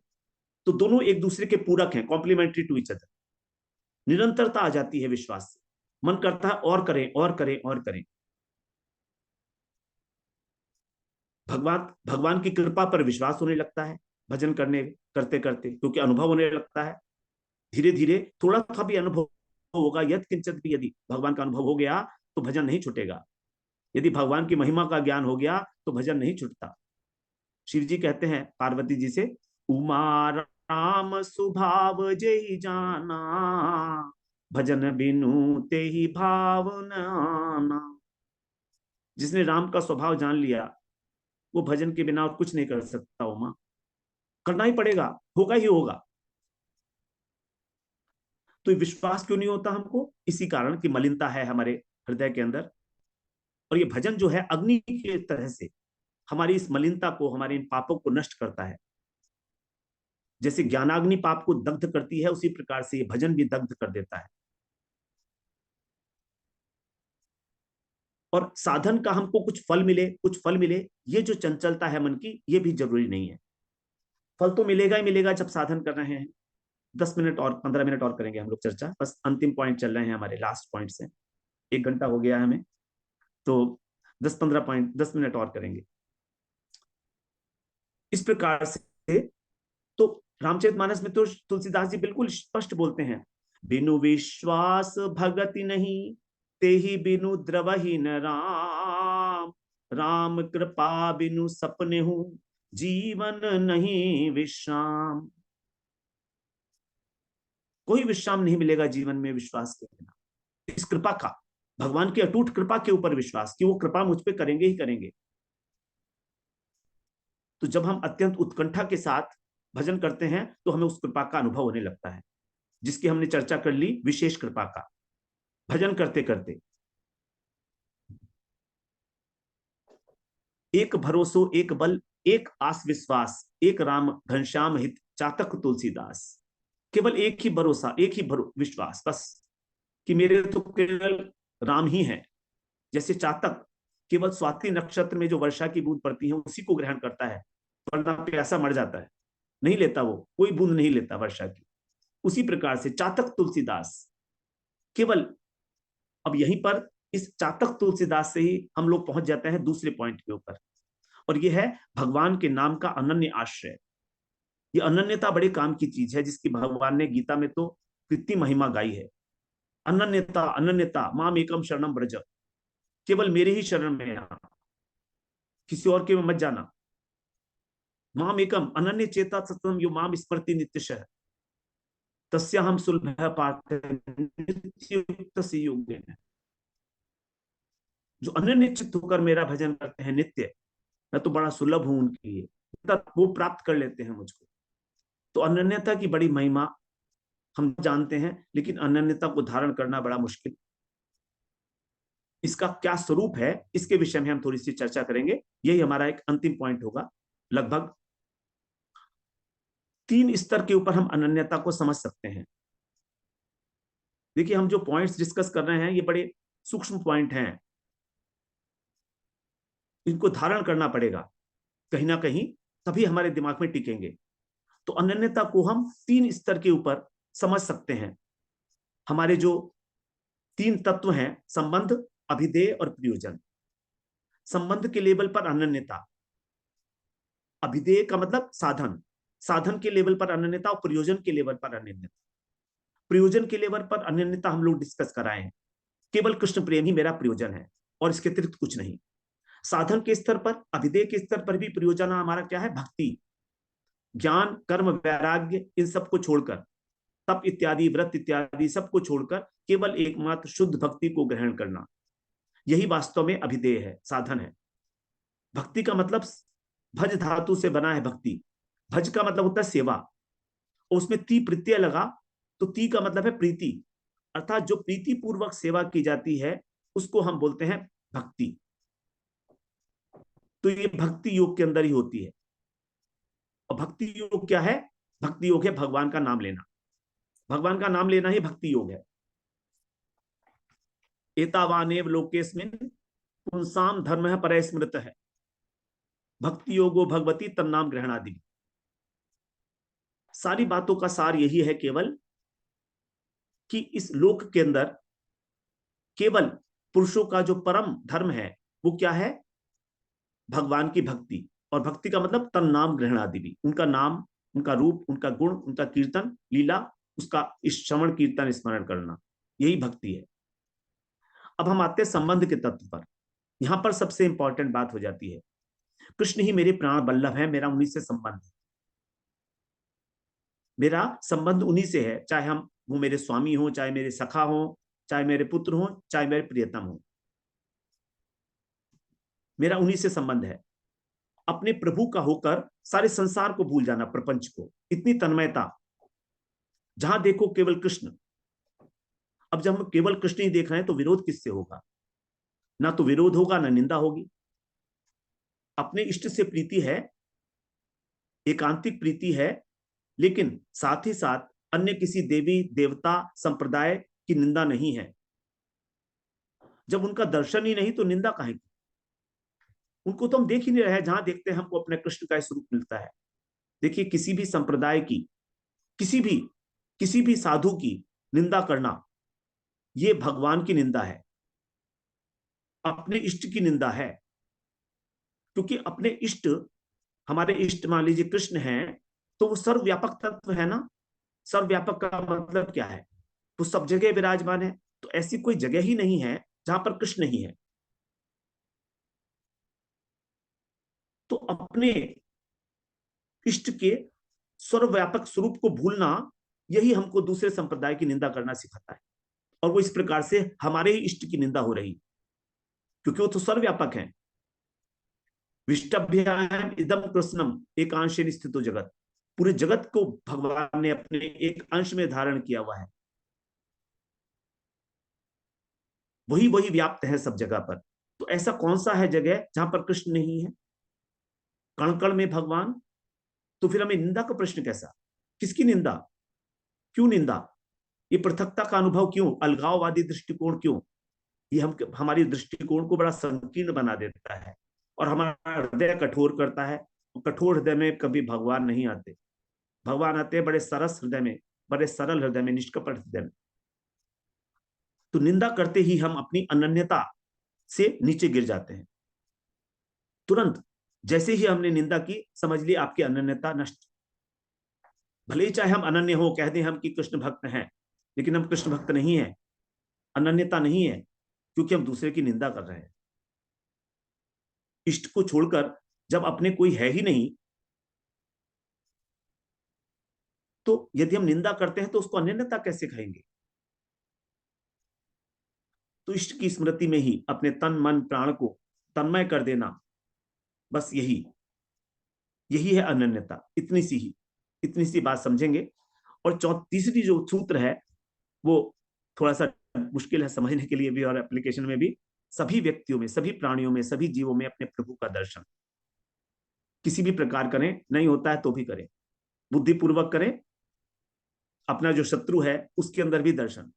तो दोनों एक दूसरे के पूरक हैं, कॉम्प्लीमेंट्री टू ईच अदर। निरंतरता आ जाती है विश्वास से, मन करता है और करें और करें और करें। भगवान की कृपा पर विश्वास होने लगता है भजन करते करते, क्योंकि अनुभव होने लगता है। धीरे धीरे थोड़ा सा भी अनुभव होगा, यद किंचित भी यदि भगवान का अनुभव हो गया तो भजन नहीं छूटेगा। यदि भगवान की महिमा का ज्ञान हो गया तो भजन नहीं छूटता। शिव जी कहते हैं पार्वती जी से, उमा राम स्वभाव जय जाना भजन बिनु ते ही भावना। जिसने राम का स्वभाव जान लिया वो भजन के बिना और कुछ नहीं कर सकता। उमा, करना ही पड़ेगा, होगा ही होगा। तो विश्वास क्यों नहीं होता हमको? इसी कारण कि मलिनता है हमारे हृदय के अंदर। और ये भजन जो है अग्नि की तरह से हमारी इस मलिनता को, हमारे इन पापों को नष्ट करता है। जैसे ज्ञानाग्नि पाप को दग्ध करती है, उसी प्रकार से ये भजन भी दग्ध कर देता है। और साधन का हमको कुछ फल मिले, ये जो चंचलता है मन की, ये भी जरूरी नहीं है। फल तो मिलेगा ही मिलेगा जब साधन कर रहे हैं। 10 मिनट और 15 मिनट और करेंगे हम लोग चर्चा, बस अंतिम पॉइंट चल रहे हैं हमारे, लास्ट पॉइंट से 1 घंटा हो गया है हमें, तो 10 मिनट और करेंगे इस प्रकार से। तो रामचरितमानस में तो तुलसीदास जी बिल्कुल स्पष्ट बोलते हैं, बिनु विश्वास भगति नहीं, ते ही बिनु द्रवही न राम, राम कृपा बिनु सपने हूं, जीवन नहीं विश्राम। कोई विश्राम नहीं मिलेगा जीवन में विश्वास के बिना। इस कृपा का, भगवान की अटूट कृपा के ऊपर विश्वास कि वो कृपा मुझ पे करेंगे ही करेंगे। तो जब हम अत्यंत उत्कंठा के साथ भजन करते हैं तो हमें उस कृपा का अनुभव होने लगता है, जिसकी हमने चर्चा कर ली, विशेष कृपा का, भजन करते करते। एक भरोसो एक बल एक आस विश्वास, एक राम घनश्याम हित चातक तुलसीदास। केवल एक ही भरोसा, एक ही विश्वास, बस कि मेरे तो केवल राम ही है। जैसे चातक केवल स्वाति नक्षत्र में जो वर्षा की बूंद पड़ती है उसी को ग्रहण करता है, वरना प्यासा मर जाता है, नहीं लेता, वो कोई बूंद नहीं लेता वर्षा की। उसी प्रकार से चातक तुलसीदास केवल, अब यहीं पर इस चातक तुलसीदास से ही हम लोग पहुंच जाते हैं दूसरे पॉइंट के ऊपर, और यह है भगवान के नाम का अनन्य आश्रय। ये अनन्यता बड़े काम की चीज है, जिसकी भगवान ने गीता में तो कितनी महिमा गाई है। अनन्यता, अनन्यता, माम एकम शरणम ब्रज, केवल मेरे ही शरण में आना, किसी और के में मत जाना। माम एकम अनन्य चेता सततम यो माम स्मृति नित्यशः, तस्या हम सुलभ पार्थ नित्युक्त से योगेन। जो अनन्य चित्त होकर मेरा भजन करते हैं नित्य, मैं तो बड़ा सुलभ हूं उनके लिए, वो प्राप्त कर लेते हैं मुझको। तो अनन्यता की बड़ी महिमा हम जानते हैं, लेकिन अनन्यता को धारण करना बड़ा मुश्किल। इसका क्या स्वरूप है, इसके विषय में हम थोड़ी सी चर्चा करेंगे। यही हमारा एक अंतिम पॉइंट होगा। लगभग 3 स्तर के ऊपर हम अनन्यता को समझ सकते हैं। देखिए, हम जो पॉइंट्स डिस्कस कर रहे हैं ये बड़े सूक्ष्म पॉइंट हैं, इनको धारण करना पड़ेगा कहीं ना कहीं, तभी हमारे दिमाग में टिकेंगे। तो अनन्यता को हम 3 स्तर के ऊपर समझ सकते हैं। हमारे जो 3 तत्व हैं, संबंध, अभिधेय और प्रयोजन। संबंध के लेवल पर अनन्यता, अभिधेय का मतलब साधन, साधन के लेवल पर अनन्यता, और प्रयोजन के लेवल पर अनन्यता। प्रयोजन के लेवल पर अनन्यता हम लोग डिस्कस कराए हैं, केवल कृष्ण प्रेम ही मेरा प्रयोजन है और इसके अतिरिक्त कुछ नहीं। साधन के स्तर पर, अभिधेय के स्तर पर भी प्रयोजन हमारा क्या है? भक्ति, ज्ञान, कर्म, वैराग्य, इन सबको छोड़कर, तप इत्यादि, व्रत इत्यादि सबको छोड़कर केवल एकमात्र शुद्ध भक्ति को ग्रहण करना, यही वास्तव में अभिधेय है, साधन है। भक्ति का मतलब भज धातु से बना है भक्ति। भज का मतलब होता है सेवा, और उसमें ती प्रत्यय लगा तो ती का मतलब है प्रीति, अर्थात जो प्रीति पूर्वक सेवा की जाती है उसको हम बोलते हैं भक्ति। तो ये भक्ति योग के अंदर ही होती है। और भक्ति योग क्या है? भक्ति योग है भगवान का नाम लेना, भगवान का नाम लेना ही भक्ति योग है। एतावानेव लोकेस्मिन् पुंसाम धर्म परः स्मृतः है, भक्ति योगो भगवती तन्नाम ग्रहणादि। सारी बातों का सार यही है केवल कि इस लोक के अंदर केवल पुरुषों का जो परम धर्म है वो क्या है? भगवान की भक्ति। और भक्ति का मतलब तन नाम ग्रहण आदि भी, उनका नाम, उनका रूप, उनका गुण, उनका कीर्तन लीला, उसका श्रवण कीर्तन स्मरण करना, यही भक्ति है। अब हम आते हैं संबंध के तत्व पर। यहां पर सबसे इंपॉर्टेंट बात हो जाती है, कृष्ण ही मेरे प्राण वल्लभ है, मेरा उन्हीं से संबंध है, मेरा संबंध उन्हीं से है, चाहे हम वो मेरे स्वामी हो, चाहे मेरे सखा हो, चाहे मेरे पुत्र हो, चाहे मेरे प्रियतम हो, मेरा उन्हीं से संबंध है। अपने प्रभु का होकर सारे संसार को भूल जाना, प्रपंच को, इतनी तन्मयता, जहां देखो केवल कृष्ण। अब जब हम केवल कृष्ण ही देख रहे हैं तो विरोध किससे होगा? ना तो विरोध होगा ना निंदा होगी। अपने इष्ट से प्रीति है, एकांतिक प्रीति है, लेकिन साथ ही साथ अन्य किसी देवी देवता संप्रदाय की निंदा नहीं है। जब उनका दर्शन ही नहीं तो निंदा काहे की? उनको तो हम देख ही नहीं रहे, जहां देखते हैं हमको अपने कृष्ण का स्वरूप मिलता है। देखिए, किसी भी संप्रदाय की, किसी भी साधु की निंदा करना, ये भगवान की निंदा है, अपने इष्ट की निंदा है। क्योंकि अपने इष्ट, हमारे इष्ट मान लीजिए कृष्ण हैं, तो वो सर्वव्यापक तत्व है ना। सर्वव्यापक का मतलब क्या है? वो सब जगह विराजमान है। तो ऐसी कोई जगह ही नहीं है
जहां पर कृष्ण नहीं है। तो अपने इष्ट के सर्वव्यापक स्वरूप को भूलना, यही हमको दूसरे संप्रदाय की निंदा करना सिखाता है। और वो इस प्रकार से हमारे ही इष्ट की निंदा हो रही, क्योंकि वो तो सर्वव्यापक है। विष्टभ्याम इदम कृष्णम एकांशेन स्थितो जगत, पूरे जगत को भगवान ने अपने एक अंश में धारण किया हुआ है, वही वही व्याप्त है सब जगह पर। तो ऐसा कौन सा है जगह जहां पर कृष्ण नहीं है? कण कण में भगवान। तो फिर हमें निंदा का प्रश्न कैसा? किसकी निंदा? क्यों निंदा? ये पृथकता का अनुभव क्यों? अलगाववादी दृष्टिकोण क्यों? ये हम हमारी दृष्टिकोण को बड़ा संकीर्ण बना देता है और हमारा हृदय कठोर करता है। कठोर हृदय में कभी भगवान नहीं आते। भगवान आते हैं बड़े सरस हृदय में, बड़े सरल हृदय में, निष्कपट हृदय में। तो निंदा करते ही हम अपनी अनन्यता से नीचे गिर जाते हैं। तुरंत जैसे ही हमने निंदा की, समझ ली आपकी अनन्यता नष्ट। भले ही चाहे हम अनन्य हो, कह दें हम कि कृष्ण भक्त हैं, लेकिन हम कृष्ण भक्त नहीं है, अनन्यता नहीं है, क्योंकि हम दूसरे की निंदा कर रहे हैं। इष्ट को छोड़कर जब अपने कोई है ही नहीं, तो यदि हम निंदा करते हैं तो उसको अनन्यता कैसे कहेंगे? तो इष्ट की स्मृति में ही अपने तन मन प्राण को तन्मय कर देना, बस यही यही है अनन्यता। इतनी सी बात समझेंगे। और तीसरी जो सूत्र है वो थोड़ा सा मुश्किल है समझने के लिए भी और एप्लीकेशन में भी। सभी व्यक्तियों में, सभी प्राणियों में, सभी जीवों में अपने प्रभु का दर्शन किसी भी प्रकार करें, नहीं होता है तो भी करें, बुद्धिपूर्वक करें। अपना जो शत्रु है उसके अंदर भी दर्शन,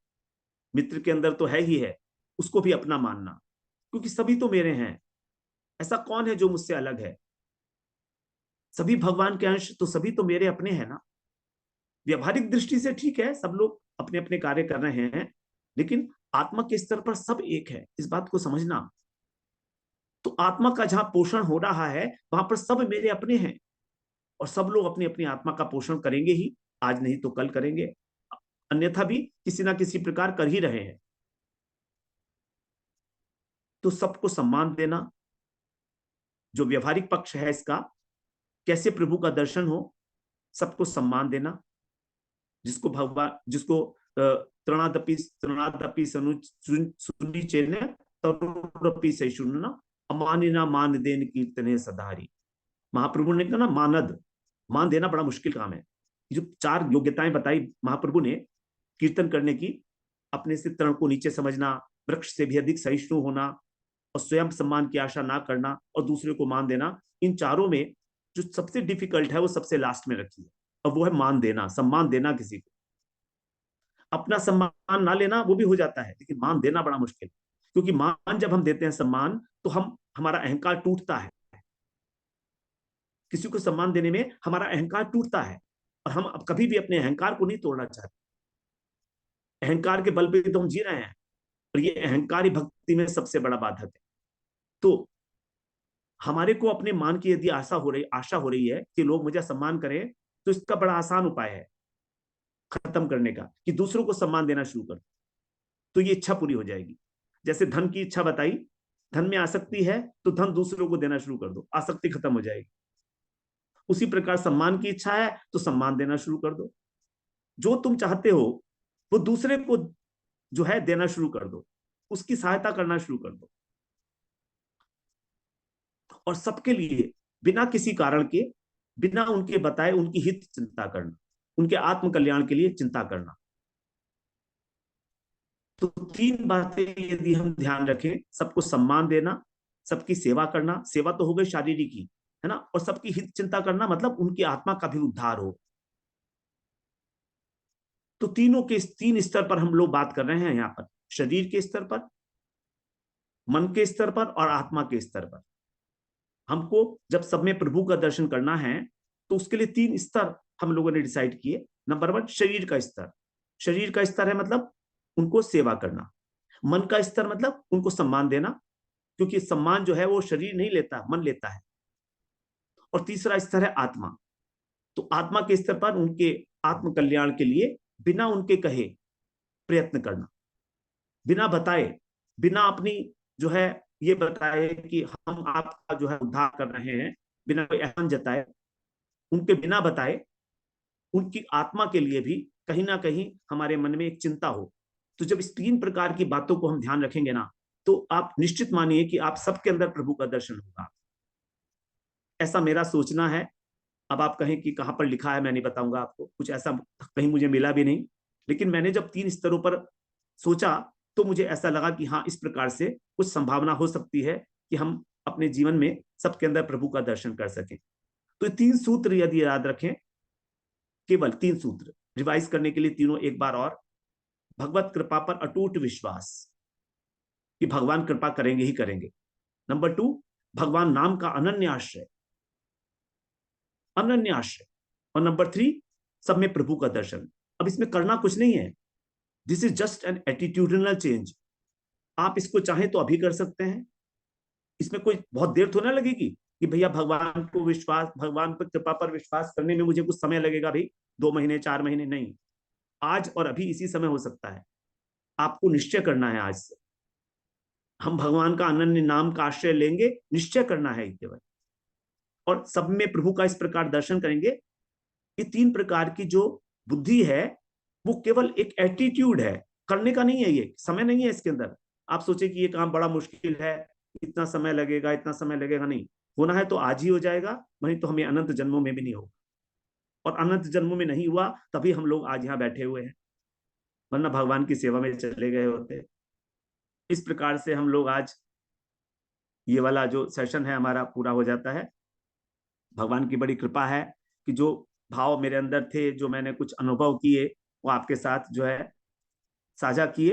मित्र के अंदर तो है ही है, उसको भी अपना मानना, क्योंकि सभी तो मेरे हैं। ऐसा कौन है जो मुझसे अलग है? सभी भगवान के अंश, तो सभी तो मेरे अपने हैं ना। व्यवहारिक दृष्टि से ठीक है, सब लोग अपने अपने कार्य कर रहे हैं, लेकिन आत्मा के स्तर पर सब एक है, इस बात को समझना। तो आत्मा का जहां पोषण हो रहा है वहां पर सब मेरे अपने हैं, और सब लोग अपनी अपनी आत्मा का पोषण करेंगे ही, आज नहीं तो कल करेंगे, अन्यथा भी किसी ना किसी प्रकार कर ही रहे हैं। तो सबको सम्मान देना, जो व्यवहारिक पक्ष है इसका, कैसे प्रभु का दर्शन हो, सबको सम्मान देना। जिसको भगवान, जिसको तृणादपि तृणादपि सुनी चेन तरुरपि सहिष्णुना अमानिना मान देन कीर्तने सदारी। महाप्रभु ने कहा ना, मानद, मान देना बड़ा मुश्किल काम है। जो 4 योग्यताएं बताई महाप्रभु ने कीर्तन करने की, अपने से तृण को नीचे समझना, वृक्ष से भी अधिक सहिष्णु होना, और स्वयं सम्मान की आशा ना करना, और दूसरे को मान देना, इन चारों में जो सबसे डिफिकल्ट है वो सबसे लास्ट में रखी है, और वो है मान देना, सम्मान देना किसी को। अपना सम्मान ना लेना वो भी हो जाता है, लेकिन मान देना बड़ा मुश्किल, क्योंकि मान जब हम देते हैं सम्मान, तो हमारा अहंकार टूटता है। किसी को सम्मान देने में हमारा अहंकार टूटता है, और हम अब कभी भी अपने अहंकार को नहीं तोड़ना चाहते। अहंकार के बल पे तो हम जी रहे हैं, और ये अहंकार ही भक्ति में सबसे बड़ा बाधक है। तो हमारे को अपने मान की यदि आशा हो रही है कि लोग मुझे सम्मान करें, तो इसका बड़ा आसान उपाय है खत्म करने का, कि दूसरों को सम्मान देना शुरू कर, तो ये इच्छा पूरी हो जाएगी। जैसे धन की इच्छा बताई, धन में आसक्ति है तो धन दूसरों को देना शुरू कर दो, आसक्ति खत्म हो जाएगी। उसी प्रकार सम्मान की इच्छा है तो सम्मान देना शुरू कर दो, जो तुम चाहते हो वो दूसरे को जो है देना शुरू कर दो, उसकी सहायता करना शुरू कर दो, और सबके लिए बिना किसी कारण के, बिना उनके बताए उनकी हित चिंता करना, उनके आत्म कल्याण के लिए चिंता करना। तो 3 बातें यदि हम ध्यान रखें, सबको सम्मान देना, सबकी सेवा करना, सेवा तो हो गई शारीरिक की, है ना, और सबकी हित चिंता करना, मतलब उनकी आत्मा का भी उद्धार हो। तो तीनों के 3 स्तर पर हम लोग बात कर रहे हैं यहाँ पर, शरीर के स्तर पर, मन के स्तर पर, और आत्मा के स्तर पर। हमको जब सब में प्रभु का दर्शन करना है, तो उसके लिए 3 स्तर हम लोगों ने डिसाइड किए। नंबर 1 शरीर का स्तर। शरीर का स्तर है मतलब उनको सेवा करना। मन का स्तर मतलब उनको सम्मान देना, क्योंकि सम्मान जो है वो शरीर नहीं लेता, मन लेता है। और तीसरा स्तर है आत्मा। तो आत्मा के स्तर पर उनके आत्म कल्याण के लिए बिना उनके कहे प्रयत्न करना, बिना बताए बिना अपनी जो है ये बताए कि हम आपका जो है उद्धार कर रहे हैं, बिना कोई एहसान जताए, उनके बिना बताए, उनकी आत्मा के लिए भी कहीं ना कहीं हमारे मन में एक चिंता हो। तो जब इस 3 प्रकार की बातों को हम ध्यान रखेंगे ना, तो आप निश्चित मानिए कि आप सबके अंदर प्रभु का दर्शन होगा। ऐसा मेरा सोचना है। अब आप कहें कि कहां पर लिखा है, मैं नहीं बताऊंगा आपको, कुछ ऐसा कहीं मुझे मिला भी नहीं। लेकिन मैंने जब 3 स्तरों पर सोचा, तो मुझे ऐसा लगा कि हाँ, इस प्रकार से कुछ संभावना हो सकती है कि हम अपने जीवन में सबके अंदर प्रभु का दर्शन कर सकें। तो 3 सूत्र यदि याद रखें, केवल 3 सूत्र रिवाइज करने के लिए, तीनों एक बार और। भगवत कृपा पर अटूट विश्वास कि भगवान कृपा करेंगे ही करेंगे। नंबर 2, भगवान नाम का अनन्य आश्रय, अनन्य आश्रय। और नंबर 3, सब में प्रभु का दर्शन। अब इसमें करना कुछ नहीं है, this is just an attitudinal change. आप इसको चाहें तो अभी कर सकते हैं, इसमें कोई बहुत देर तो ना लगेगी कि भैया भगवान को विश्वास, भगवान पर कृपा पर विश्वास करने में मुझे कुछ समय लगेगा भाई, 2 महीने 4 महीने नहीं, आज और अभी इसी समय हो सकता है। आपको निश्चय करना है आज से, हम भगवान का अनन्य नाम का आश्रय लेंगे, निश्चय करना है केवल, और सब में प्रभु का इस प्रकार दर्शन करेंगे। ये 3 प्रकार की जो बुद्धि है, वो केवल एक एटीट्यूड है, करने का नहीं है, ये समय नहीं है इसके अंदर। आप सोचे कि ये काम बड़ा मुश्किल है, इतना समय लगेगा, इतना समय लगेगा, नहीं, होना है तो आज ही हो जाएगा, वहीं तो हमें अनंत जन्मों में भी नहीं होगा। और अनंत जन्मों में नहीं हुआ तभी हम लोग आज यहाँ बैठे हुए हैं, वरना भगवान की सेवा में चले गए होते। इस प्रकार से हम लोग आज ये वाला जो सेशन है हमारा पूरा हो जाता है। भगवान की बड़ी कृपा है कि जो भाव मेरे अंदर थे, जो मैंने कुछ अनुभव किए, वो आपके साथ जो है साझा किए।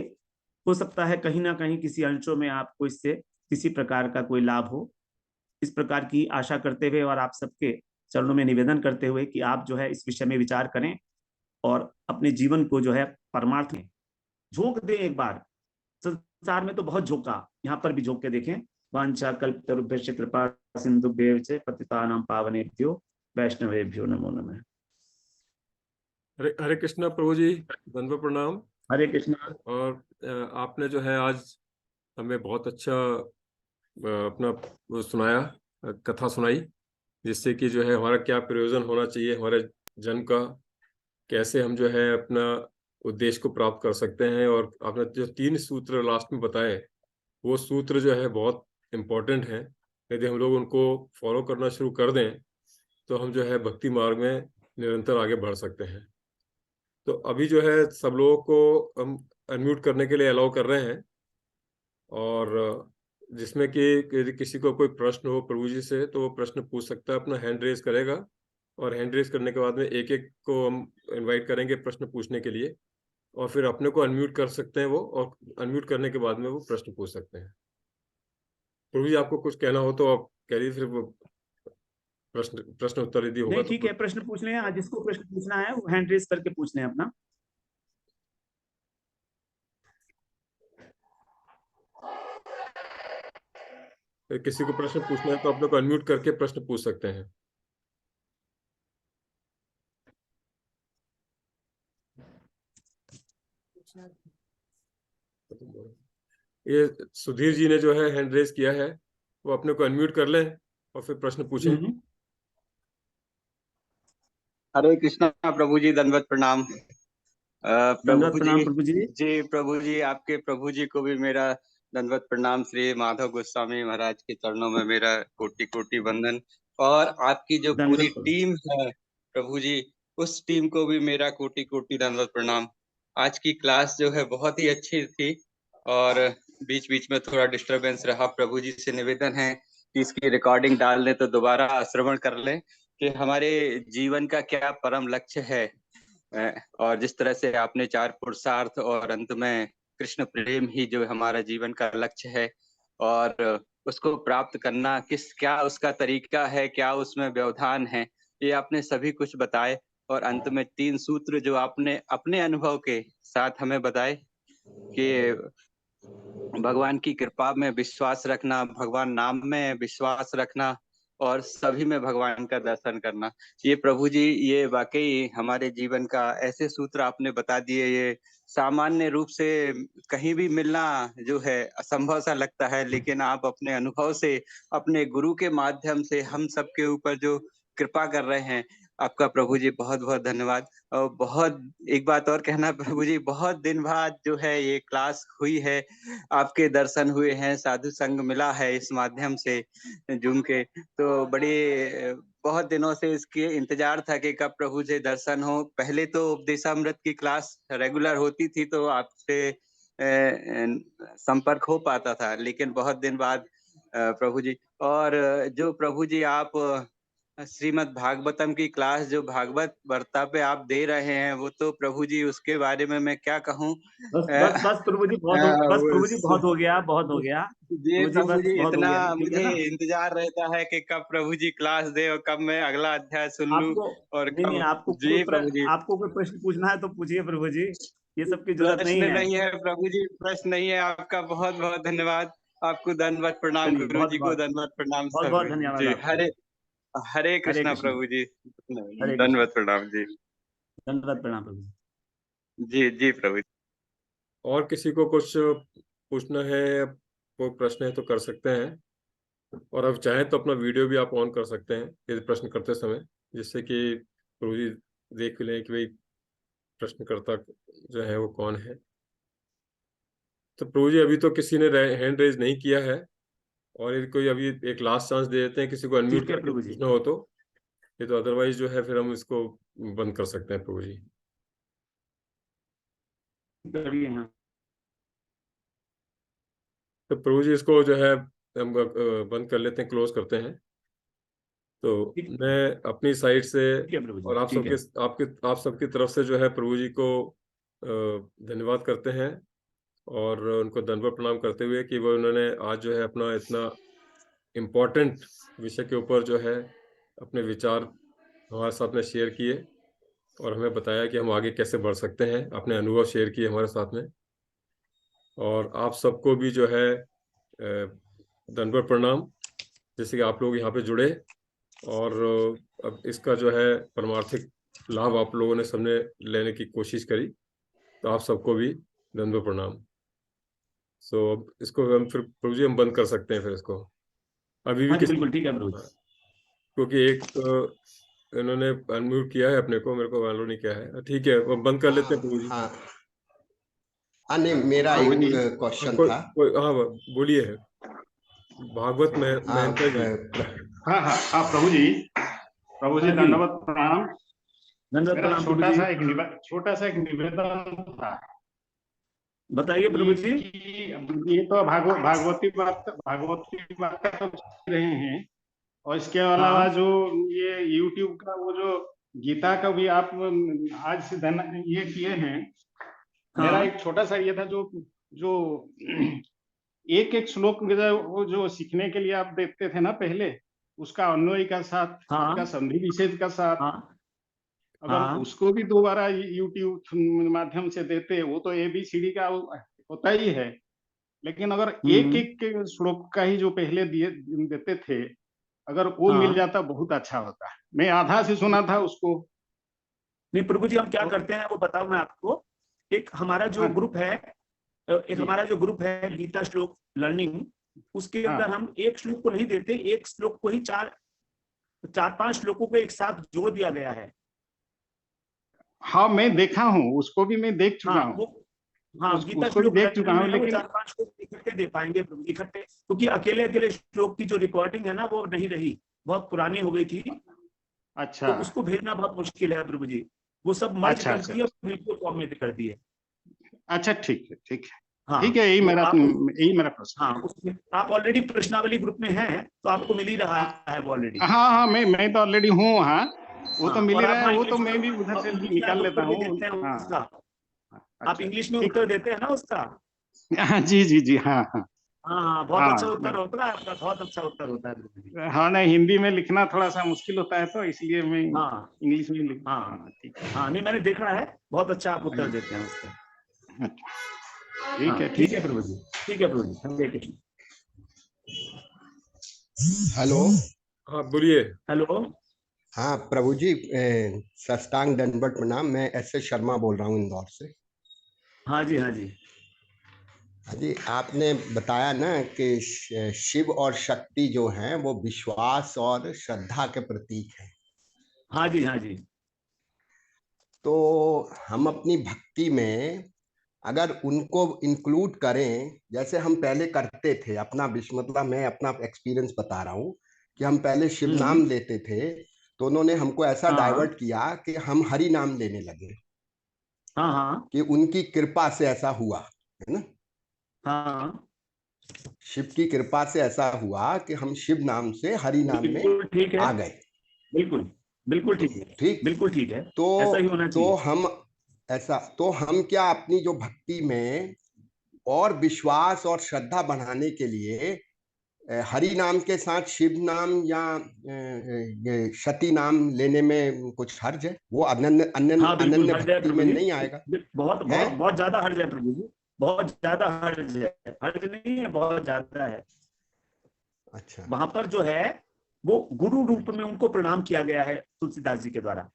हो सकता है कहीं ना कहीं किसी अंशों में आपको इससे किसी प्रकार का कोई लाभ हो। इस प्रकार की आशा करते हुए और आप सबके चरणों में निवेदन करते हुए कि आप जो है इस विषय में विचार करें और अपने जीवन को जो है परमार्थ में झोंक दें एक बार। संसार में तो बहुत झोंका, यहाँ पर भी झोंक के देखें। वांछा कल्पतरुभ्यश्च कृपा सिंधुभ्येव च पतितानां पावनेभ्यो वैष्णवेभ्यो नमो नमः।
हरे हरे कृष्णा प्रभु जी, दंडवत प्रणाम।
हरे कृष्ण।
और आपने जो है आज हमें बहुत अच्छा अपना वो सुनाया, कथा सुनाई, जिससे कि जो है हमारा क्या प्रयोजन होना चाहिए हमारे जन्म का, कैसे हम जो है अपना उद्देश्य को प्राप्त कर सकते हैं। और आपने जो 3 सूत्र लास्ट में बताए, वो सूत्र जो है बहुत इम्पोर्टेंट हैं। यदि हम लोग उनको फॉलो करना शुरू कर दें तो हम जो है भक्ति मार्ग में निरंतर आगे बढ़ सकते हैं। तो अभी जो है सब लोगों को हम अनम्यूट करने के लिए अलाउ कर रहे हैं, और जिसमें कि यदि किसी को कोई प्रश्न हो प्रभु जी से तो वो प्रश्न पूछ सकता है, अपना हैंड रेज करेगा, और हैंड रेज करने के बाद में एक एक को हम इनवाइट करेंगे प्रश्न पूछने के लिए, और फिर अपने को अनम्यूट कर सकते हैं वो, और अनम्यूट करने के बाद में वो प्रश्न पूछ सकते हैं। प्रभु जी आपको कुछ कहना हो तो आप कह लीजिए, फिर वो प्रश्न उत्तर यदि होगा
नहीं,
तो
ठीक है, प्रश्न पूछ लें, आज जिसको प्रश्न पूछना है वो हैंड रेज करके पूछ लें अपना।
किसी को प्रश्न पूछना है तो आप लोग अनम्यूट करके प्रश्न पूछ सकते हैं। ये सुधीर जी ने जो है हैंड रेज किया है, वो अपने को अनम्यूट कर लें और फिर प्रश्न पूछें।
हरे कृष्णा प्रभु जी, दंडवत प्रणाम।
दंडवत
प्रभु
प्रणाम प्रभु जी।
जी प्रभु जी, आपके प्रभु जी को भी मेरा दंडवत प्रणाम। श्री माधव गोस्वामी महाराज के चरणों में मेरा कोटि कोटि वंदन। और आपकी जो पूरी
दंडवत
टीम है प्रभु जी, उस टीम को भी मेरा कोटि कोटि दंडवत प्रणाम। आज की क्लास जो है बहुत ही अच्छी थी, और बीच बीच में थोड़ा डिस्टरबेंस रहा। प्रभु जी से निवेदन है कि इसकी रिकॉर्डिंग डाल लें तो दोबारा श्रवण कर लें कि हमारे जीवन का क्या परम लक्ष्य है। और जिस तरह से आपने 4 पुरुषार्थ और अंत में कृष्ण प्रेम ही जो हमारा जीवन का लक्ष्य है, और उसको प्राप्त करना क्या उसका तरीका है, क्या उसमें व्यवधान है, ये आपने सभी कुछ बताए। और अंत में 3 सूत्र जो आपने अपने अनुभव के साथ हमें बताए कि भगवान की कृपा में विश्वास रखना, भगवान नाम में विश्वास रखना, और सभी में भगवान का दर्शन करना। ये प्रभु जी, ये वाकई हमारे जीवन का ऐसे सूत्र आपने बता दिए, ये सामान्य रूप से कहीं भी मिलना जो है असंभव सा लगता है, लेकिन आप अपने अनुभव से, अपने गुरु के माध्यम से हम सबके ऊपर जो कृपा कर रहे हैं, आपका प्रभु जी बहुत बहुत धन्यवाद। और बहुत एक बात और कहना प्रभु जी, बहुत दिन बाद जो है ये क्लास हुई है, आपके दर्शन हुए हैं, साधु संग मिला है इस माध्यम से जूम के, तो बड़ी बहुत दिनों से इसके इंतजार था कि कब प्रभु जी दर्शन हो। पहले तो उपदेशामृत की क्लास रेगुलर होती थी तो आपसे संपर्क हो पाता था, लेकिन बहुत दिन बाद प्रभु जी, और जो प्रभु जी आप श्रीमद् भागवतम की क्लास जो भागवत वार्ता पे आप दे रहे हैं, वो तो प्रभु जी उसके बारे में मैं क्या कहूँ।
बस प्रभु जी बहुत हो गया, बहुत हो गया
जी
प्रभु जी,
प्रभु
बस
जी,
बहुत हो
इतना
गया, ठीक है
मुझे
ना।
इंतजार रहता है कि कब प्रभु जी क्लास दे और कब मैं अगला अध्याय सुन लूं
आपको
और
नहीं,
कब।
आपको
जी प्रभु जी,
कोई प्रश्न पूछना है तो पूछिए प्रभु जी, ये सब की जरूरत नहीं
प्रश्न
है।
नहीं है प्रभु जी, प्रश्न नहीं है। आपका बहुत बहुत धन्यवाद। आपको दंडवत प्रणाम,
चलिए,
गुरु जी को दंडवत प्रणाम सब।
धन्यवाद
जी
आपको।
हरे हरे
हरे
कृष्णा
कृष्ण,
प्रभु जी,
हरे कृष्ण,
दंडवत प्रणाम जी।
दंडवत प्रणाम प्रभु जी।
जी जी प्रभु जी।
और किसी को कुछ पूछना है, कोई प्रश्न है तो कर सकते हैं। और अब चाहे तो अपना वीडियो भी आप ऑन कर सकते हैं यदि प्रश्न करते समय, जिससे कि प्रभु जी देख लें कि भाई प्रश्नकर्ता जो है वो कौन है। तो प्रभु जी अभी तो किसी ने हैंड रेज नहीं किया है, और यदि कोई अभी एक लास्ट चांस दे देते हैं किसी को अनम्यूट
ठीक है
करके
प्रभु जी।
पूछना हो तो, ये तो अदरवाइज जो है फिर हम इसको बंद कर सकते हैं प्रभु जी।
करिए, हाँ।
तो प्रभु जी इसको जो है हम बंद कर लेते हैं, क्लोज करते हैं। तो मैं अपनी साइड से
ठीक है प्रभु जी,
और आप
ठीक है।
सबके आप सबकी तरफ से जो है प्रभु जी को धन्यवाद करते हैं, और उनको दंडवत प्रणाम करते हुए कि वो उन्होंने आज जो है अपना इतना इम्पोर्टेंट विषय के ऊपर जो है अपने विचार हमारे साथ में शेयर किए, और हमें बताया कि हम आगे कैसे बढ़ सकते हैं, अपने अनुभव शेयर किए हमारे साथ में। और आप सबको भी जो है दंडवत प्रणाम, जैसे कि आप लोग यहाँ पे जुड़े, और अब इसका जो है परमार्थिक लाभ आप लोगों ने सबने लेने की कोशिश करी, तो आप सबको भी दंडवत प्रणाम। सो अब इसको हम फिर प्रभु जी हम बंद कर सकते हैं फिर इसको अभी भी
हाँ जी,
किसी,
बिल्कुल ठीक है प्रभु जी।
क्योंकि एक इन्होंने अनम्यूट किया है अपने को, मेरे को मालूम नहीं क्या है। ठीक है, अब बंद कर लेते हैं प्रभु जी।
हाँ नहीं, मेरा
प्रभु जी,
एक क्वेश्चन था।
हाँ बोलिए, भागवत में मेहता जी।
हाँ हाँ हाँ प्रभु जी दंडवत प्रणाम।
दंडवत
मेरा
प्रणाम प्रभु जी।
छोटा सा एक निवेदन था।
बताइए प्रभु जी।
ये तो भागवती बात तो सुन रहे हैं, और इसके अलावा जो ये YouTube का वो जो गीता का भी आप आज से ये किए हैं। मेरा एक छोटा सा ये था, जो एक एक श्लोक वो जो सीखने के लिए आप देखते थे ना पहले, उसका अन्वय का साथ, उसका संधि विच्छेद का साथ, अगर उसको भी दोबारा YouTube माध्यम से देते, वो तो ABCD का होता ही है, लेकिन अगर एक एक श्लोक का ही जो पहले देते थे, अगर वो मिल जाता बहुत अच्छा होता। मैं आधा से सुना था उसको।
नहीं प्रभु जी, हम क्या करते हैं वो बताऊं मैं आपको। एक हमारा जो ग्रुप है, गीता श्लोक लर्निंग, उसके अंदर हम एक श्लोक को नहीं देते, एक श्लोक को ही चार पांच श्लोकों को एक साथ जोड़ दिया गया है।
हाँ मैं देखा हूँ, उसको भी मैं देख चुका हूँ।
गीता
उसको भी
श्लोक
देख चुका हूँ, लेकिन
4-5 श्लोक इकट्ठे दे पाएंगे प्रभु जी, इकट्ठे, क्योंकि अकेले श्लोक की जो रिकॉर्डिंग है ना वो नहीं रही, बहुत पुरानी हो गई थी।
अच्छा,
तो उसको भेजना बहुत मुश्किल है प्रभु जी, वो सब मर्ज कर दिए, बिल्कुल फॉर्मेट कर दिए।
अच्छा ठीक है ठीक है।
हाँ,
ठीक है, यही मेरा प्रश्न।
हाँ, उसमें आप ऑलरेडी प्रश्नावली ग्रुप में हैं तो आपको मिल ही रहा है वो ऑलरेडी।
हाँ मैं तो ऑलरेडी हूँ। हाँ वो तो मिल ही रहा है, वो तो मैं भी उधर से
इंग्लिश
निकाल लेता हूँ।
आप इंग्लिश में उत्तर देते हैं ना उसका?
जी हाँ हाँ
हाँ, बहुत अच्छा उत्तर होता है आपका, बहुत अच्छा उत्तर होता है।
हाँ नहीं, हिंदी में लिखना थोड़ा सा मुश्किल होता है, तो इसलिए मैं इंग्लिश में लिख।
हाँ नहीं, मैंने देखा है, बहुत अच्छा आप उत्तर देते हैं उसका। ठीक है प्रभु जी, ठीक है प्रभु जी, हरे कृष्ण।
हेलो,
हाँ बोलिए।
हेलो।
हाँ प्रभु जी, साष्टांग दंडवत प्रणाम। मैं एस शर्मा बोल रहा हूँ इंदौर से।
हाँ जी, हाँ जी।
हाँ जी, आपने बताया ना कि शिव और शक्ति जो हैं वो विश्वास और श्रद्धा के प्रतीक हैं।
हाँ जी, हाँ जी।
तो हम अपनी भक्ति में अगर उनको इंक्लूड करें, जैसे हम पहले करते थे, अपना मतलब मैं अपना एक्सपीरियंस बता रहा हूँ कि हम पहले शिव नाम लेते थे, तो उन्होंने हमको ऐसा
हाँ
डाइवर्ट किया कि हम हरि नाम लेने लगे,
हाँ हाँ
कि उनकी कृपा से ऐसा हुआ, है ना।
हाँ।
शिव की कृपा से ऐसा हुआ कि हम शिव नाम से हरि नाम में
बिल्कुल ठीक है।
आ गए।
बिल्कुल बिल्कुल ठीक है।
ठीक।
बिल्कुल ठीक है।
तो
ऐसा ही होना
तो
चाहिए।
हम ऐसा तो हम क्या अपनी जो भक्ति में और विश्वास और श्रद्धा बढ़ाने के लिए हरि नाम के साथ शिव नाम या ये सती नाम लेने में कुछ हर्ज है? वो अनन्य अनन्य
हाँ बिल्कुल
अनन्य
हर्ज है
भक्ति में
प्रभु जी।
नहीं आएगा?
बहुत
है?
बहुत बहुत ज्यादा हर्ज है प्रभु जी। बहुत ज्यादा हर्ज है। हर्ज नहीं है, बहुत ज्यादा है।
अच्छा।
वहां पर जो है वो गुरु रूप में उनको प्रणाम किया गया है तुलसीदास जी के द्वारा।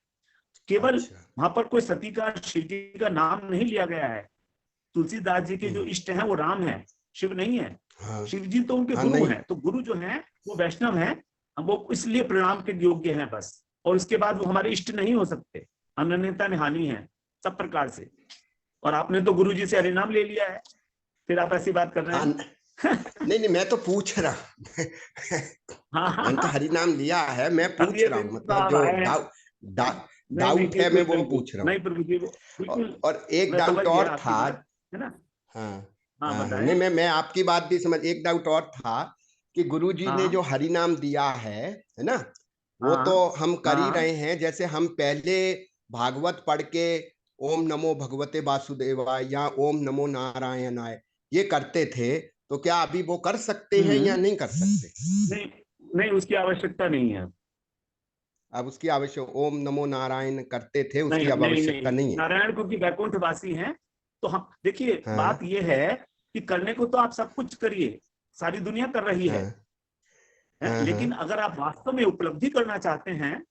केवल
अच्छा।
वहां पर कोई सती का शिव जी का नाम नहीं लिया गया है। तुलसीदास जी के जो इष्ट हैं वो राम है, शिव नहीं है।
हाँ
शिव जी तो उनके
हाँ।
गुरु
नहीं।
हैं, तो गुरु जो हैं वो वैष्णव हैं। हम वो इसलिए प्रणाम के योग्य हैं बस। और उसके बाद वो हमारे इष्ट नहीं हो सकते। अनन्यता में हानि है सब प्रकार से। और आपने तो गुरु जी से हरिनाम ले लिया है, फिर आप ऐसी बात कर रहे
हाँ।
हैं।
नहीं नहीं, मैं तो पूछ रहा हूँ।
हाँ हाँ
मैंने तो
हाँ।
हरि नाम लिया है, मैं
अब
पूछ
ये
रहा हूँ,
तो
मतलब
आप
जो
आए हैं। नहीं नहीं,
डाउट है मैं
बिल्कुल
वो
बिल्कुल
पूछ रहा हूँ।
नहीं प्रभु जी, बिल्कुल।
और एक
मैं समझ
डाउट और
गया आपकी
था।
बात, है ना।
हाँ
हाँ
हाँ हाँ,
बताएं।
नहीं मैं आपकी बात भी समझ, एक डाउट और था कि गुरुजी ने जो
हाँ
हरि नाम दिया है ना, वो तो
हाँ
हम कर ही
हाँ।
रहे हैं। जैसे हम पहले भागवत पढ़ के ओम नमो भगवते वासुदेवाय या ओम नमो नारायणाय ये करते थे, तो क्या अभी वो कर सकते हैं या नहीं कर सकते?
नहीं नहीं, उसकी आवश्यकता नहीं है।
अब उसकी आवश्यक, ओम नमो नारायण करते थे, उसकी
नहीं
अब
नहीं
आवश्यकता
नहीं,
नहीं है?
नारायण क्योंकि वैकुंठ वासी हैं। तो हम देखिए, बात
हाँ
ये है कि करने को तो आप सब कुछ करिए, सारी दुनिया कर रही
हाँ
है।
हाँ हाँ
लेकिन अगर आप वास्तव में उपलब्धि करना चाहते हैं,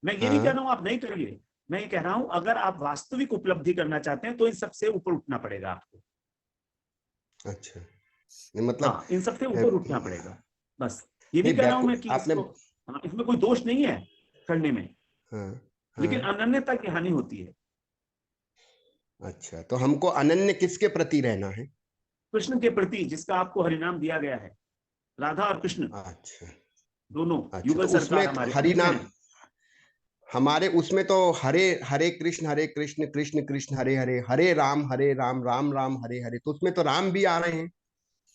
मैं ये नहीं कह
हाँ।
रहा हूं आप नहीं करिए। मैं ये कह रहा हूं अगर आप वास्तविक उपलब्धि करना चाहते हैं तो इन सबसे ऊपर उठना पड़ेगा आपको।
अच्छा, नहीं मतलब
हाँ, इन सबसे ऊपर उठना
नहीं,
पड़ेगा बस। ये नहीं कह रहा हूं मैं कि
आपने।
इसको, हाँ, इसमें कोई दोष नहीं है करने में।
हाँ
लेकिन
हाँ।
अनन्यता की हानि होती है।
अच्छा, तो हमको अनन्य किसके प्रति रहना है?
कृष्ण के प्रति, जिसका आपको हरिनाम दिया गया है। राधा और कृष्ण
अच्छा
दोनों
अच्छा।
युगल
तो उसमें
सरकार
तो
हमारे
हरि
उन्हीं में
नाम,
है।
हमारे उसमें तो हरे हरे कृष्ण कृष्ण कृष्ण हरे हरे, हरे राम राम राम हरे हरे, तो उसमें तो राम भी आ रहे हैं।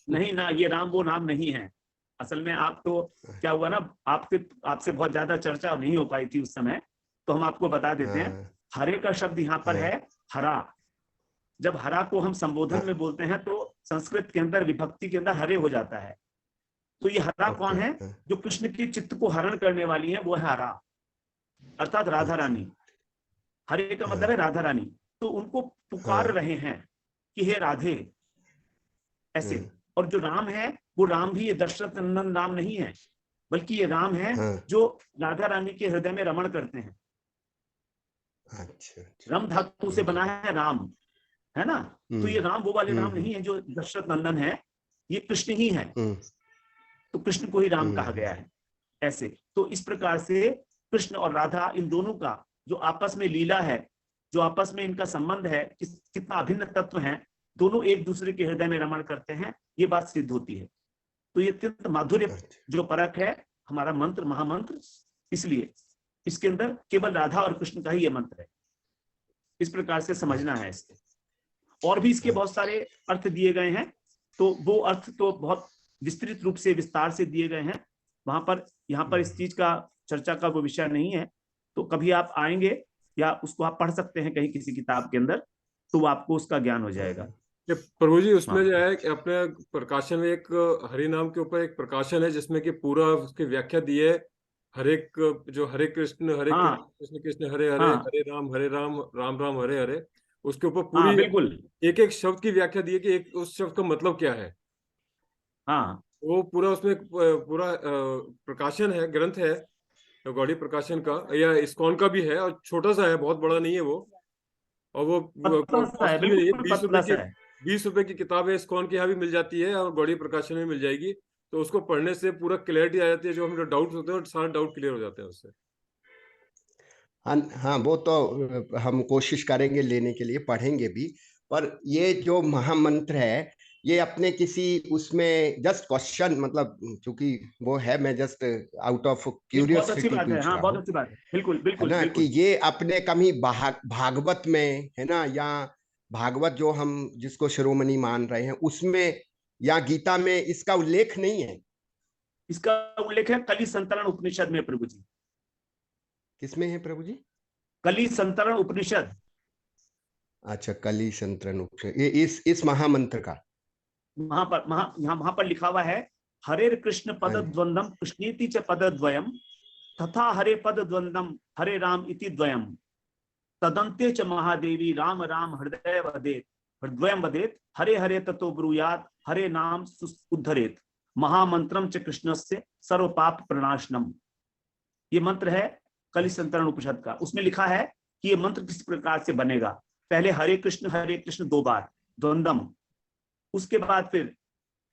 नहीं ना, ये राम वो नाम नहीं है। असल में आप तो क्या हुआ ना, आपसे आपसे बहुत ज्यादा चर्चा नहीं हो पाई थी उस समय। तो हम आपको बता देते हैं।
हाँ
हरे का शब्द यहाँ पर
हाँ
है हरा। जब हरा को हम
हाँ।
संबोधन में बोलते हैं तो संस्कृत के अंदर विभक्ति के अंदर हरे हो जाता है। तो ये हरा
ओके।
कौन है?
हाँ
जो कृष्ण के चित्त को हरण करने वाली है वो है हरा, अर्थात राधा
अच्छा।
रानी। हरे का मतलब
हाँ
है राधा रानी। तो उनको पुकार
हाँ
रहे हैं कि हे राधे, ऐसे।
हाँ
और जो राम है वो राम भी ये दशरथ नंदन राम नहीं है, बल्कि ये राम है
हाँ।
जो राधा रानी के हृदय में रमण करते हैं।
अच्छा अच्छा।
रम धातु से बना है राम, है ना। तो ये राम वो वाले राम
हम्म।
नहीं है जो दशरथ नंदन है, ये कृष्ण ही है।
हम्म
तो कृष्ण को ही राम कहा
हम्म।
गया है ऐसे। तो इस प्रकार से कृष्ण और राधा इन दोनों का जो आपस में लीला है, जो आपस में इनका संबंध है, कितना अभिन्न तत्व है, दोनों एक दूसरे के हृदय में रमण करते हैं, ये बात सिद्ध होती है। तो ये अत्यंत माधुर्य
अच्छा
जो परख है, हमारा मंत्र महामंत्र, इसलिए इसके अंदर केवल राधा और कृष्ण का ही ये मंत्र है। इस प्रकार से समझना है इसको। और भी इसके बहुत
अच्छा।
सारे अर्थ दिए गए हैं। तो वो अर्थ तो बहुत विस्तृत रूप से विस्तार से दिए गए हैं वहां पर। यहाँ पर इस चीज का चर्चा का वो विषय नहीं है। तो कभी आप आएंगे या उसको आप पढ़ सकते हैं कहीं किसी किताब के अंदर, तो वो आपको उसका ज्ञान हो जाएगा।
ये प्रभु जी उसमें
हाँ
जो है कि अपने प्रकाशन में एक हरि नाम के ऊपर एक प्रकाशन है जिसमें कि पूरा उसकी व्याख्या दी है। हरे जो हरे कृष्ण
हाँ
कृष्ण कृष्ण हरे हरे,
हाँ
हरे राम राम राम हरे हरे, उसके ऊपर
हाँ
पूरी
बिल्कुल।
एक एक शब्द की व्याख्या दी है कि एक उस शब्द का मतलब क्या है।
हाँ
वो पूरा उसमें पूरा प्रकाशन है, ग्रंथ है गौड़ी प्रकाशन का, या इस्कॉन का भी है, और छोटा सा है, बहुत बड़ा नहीं है वो। और वो
पतला सा है,
कॉस्टली भी नहीं है,
बिल्कुल पतला सा है।
20 रुपए की किताब है, इस्कॉन की यहाँ भी मिल जाती है और गौड़ी प्रकाशन में मिल जाएगी। तो उसको पढ़ने से पूरा क्लैरिटी आ जाती है, जो हमें डाउट होते हैं सारे डाउट क्लियर हो जाते हैं उससे।
हाँ हाँ, वो तो हम कोशिश करेंगे लेने के लिए, पढ़ेंगे भी। पर ये जो महामंत्र है, ये अपने किसी उसमें जस्ट क्वेश्चन, मतलब चूंकि वो है, मैं जस्ट आउट ऑफ
बहुत अच्छी
क्यूरियोसिटी
बात है,
पूछ
हाँ
रहा
बहुत
हूँ,
अच्छी बात है, बिल्कुल
है
बिल्कुल
ना, कि
बिल्कुल।
ये अपने कभी भागवत में है ना, या भागवत जो हम जिसको शिरोमणि मान रहे हैं उसमें, या गीता में इसका उल्लेख नहीं है?
इसका उल्लेख है कली संतरण उपनिषद में प्रभु जी।
किसमें है प्रभु जी?
कली संतरण उपनिषद।
अच्छा, कली संतरण उपनिषद, ये इस महामंत्र का
वहां पर लिखा हुआ है, हरे कृष्ण पद
हाँ।
द्वंद्वम कृष्णीति च पद द्वयम तथा हरे पद द्वंद्वम हरे राम इति द्वयम तदंते च महादेवी राम राम हृदय वदेत हृदयम वदेत हरे हरे ततो ब्रूयात हरे नाम उद्धरेत महामंत्रम च कृष्णस्य सर्व पाप प्रणाशनम। ये मंत्र है कली संतरण उपनिषद का। उसमें लिखा है कि ये मंत्र किस प्रकार से बनेगा। पहले हरे कृष्ण 2 बार द्वंद्वम, उसके बाद फिर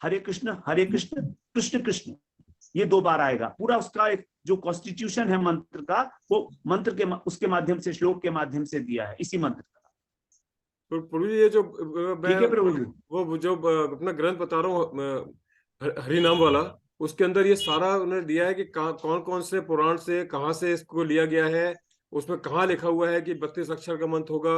हरे कृष्ण कृष्ण कृष्ण, ये 2 बार आएगा। पूरा उसका एक जो कॉन्स्टिट्यूशन है मंत्र का, वो मंत्र के उसके माध्यम से, श्लोक के माध्यम से दिया है इसी मंत्र का।
तो प्रभु जी, ये जो
ठीक है प्रभु जी।
वो जो अपना ग्रंथ बता रहा हूँ हरि नाम वाला, उसके अंदर ये सारा उन्होंने दिया है कि कौन कौन से पुराण से कहाँ से इसको लिया गया है, उसमें कहाँ लिखा हुआ है कि 32 अक्षर का मंत्र होगा,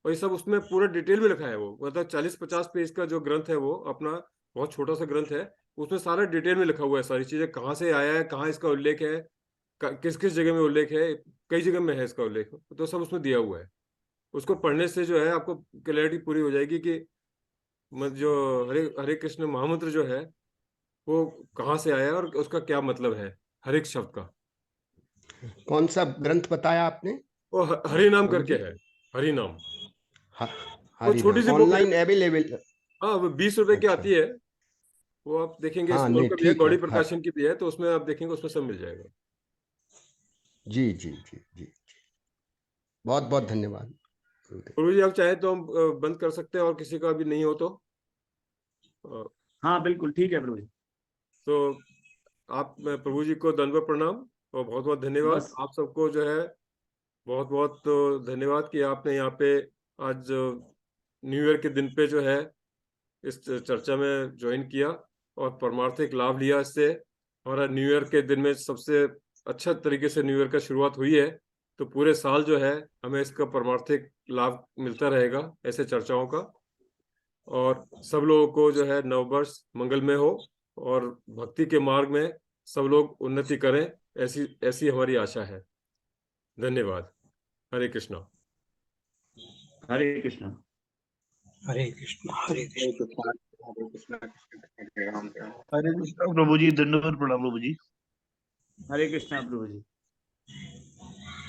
और ये सब उसमें पूरा डिटेल में लिखा है। वो मतलब 40-50 पेज का जो ग्रंथ है, वो अपना बहुत छोटा सा ग्रंथ है, उसमें सारा डिटेल में लिखा हुआ है, सारी चीजें कहाँ से आया है, कहाँ इसका उल्लेख है, किस किस जगह में उल्लेख है, कई जगह में है इसका उल्लेख, तो सब उसमें दिया हुआ है। उसको पढ़ने से जो है आपको क्लैरिटी पूरी हो जाएगी कि जो हरे हरे कृष्ण महामंत्र जो है वो कहाँ से आया है और उसका क्या मतलब है, हर एक शब्द का।
कौन सा ग्रंथ बताया आपने?
वो हरि नाम
प्रभु
करके
जी?
है, हरि नाम। वो
हरि
छोटी
नाम
सी बुक है,
ऑनलाइन अवेलेबल?
हाँ, वो 20 रुपए की
अच्छा,
आती है। वो आप देखेंगे,
हाँ,
स्कॉल
नहीं
का भी है,
ठीक है।
गौड़ी प्रकाशन की भी है, तो उसमें आप देखेंगे, उसमें सब मिल जाएगा।
जी जी जी जी, बहुत बहुत धन्यवाद।
गुरु जी, आप चाहे तो हम बंद कर सकते हैं, और किसी का भी नहीं हो तो।
हाँ बिल्कुल ठीक है प्रभु जी।
तो आप प्रभु जी को दंडवत प्रणाम और बहुत बहुत धन्यवाद।
बस
आप सबको जो है बहुत बहुत धन्यवाद कि आपने यहाँ पे आज न्यू ईयर के दिन पे जो है इस चर्चा में ज्वाइन किया और परमार्थिक लाभ लिया इससे। हमारा न्यू ईयर के दिन में सबसे अच्छा तरीके से न्यू ईयर का शुरुआत हुई है, तो पूरे साल जो है हमें इसका परमार्थिक लाभ मिलता रहेगा ऐसे चर्चाओं का। और सब लोगों को जो है नववर्ष मंगलमय हो और भक्ति के मार्ग में सब लोग उन्नति करें, ऐसी ऐसी हमारी आशा है। धन्यवाद। हरे कृष्णा।
हरे कृष्णा।
हरे कृष्ण हरे कृष्ण
हरे कृष्ण
हरे कृष्ण प्रभु जी, दंडवत प्रणाम प्रभु जी।
हरे कृष्णा प्रभु जी।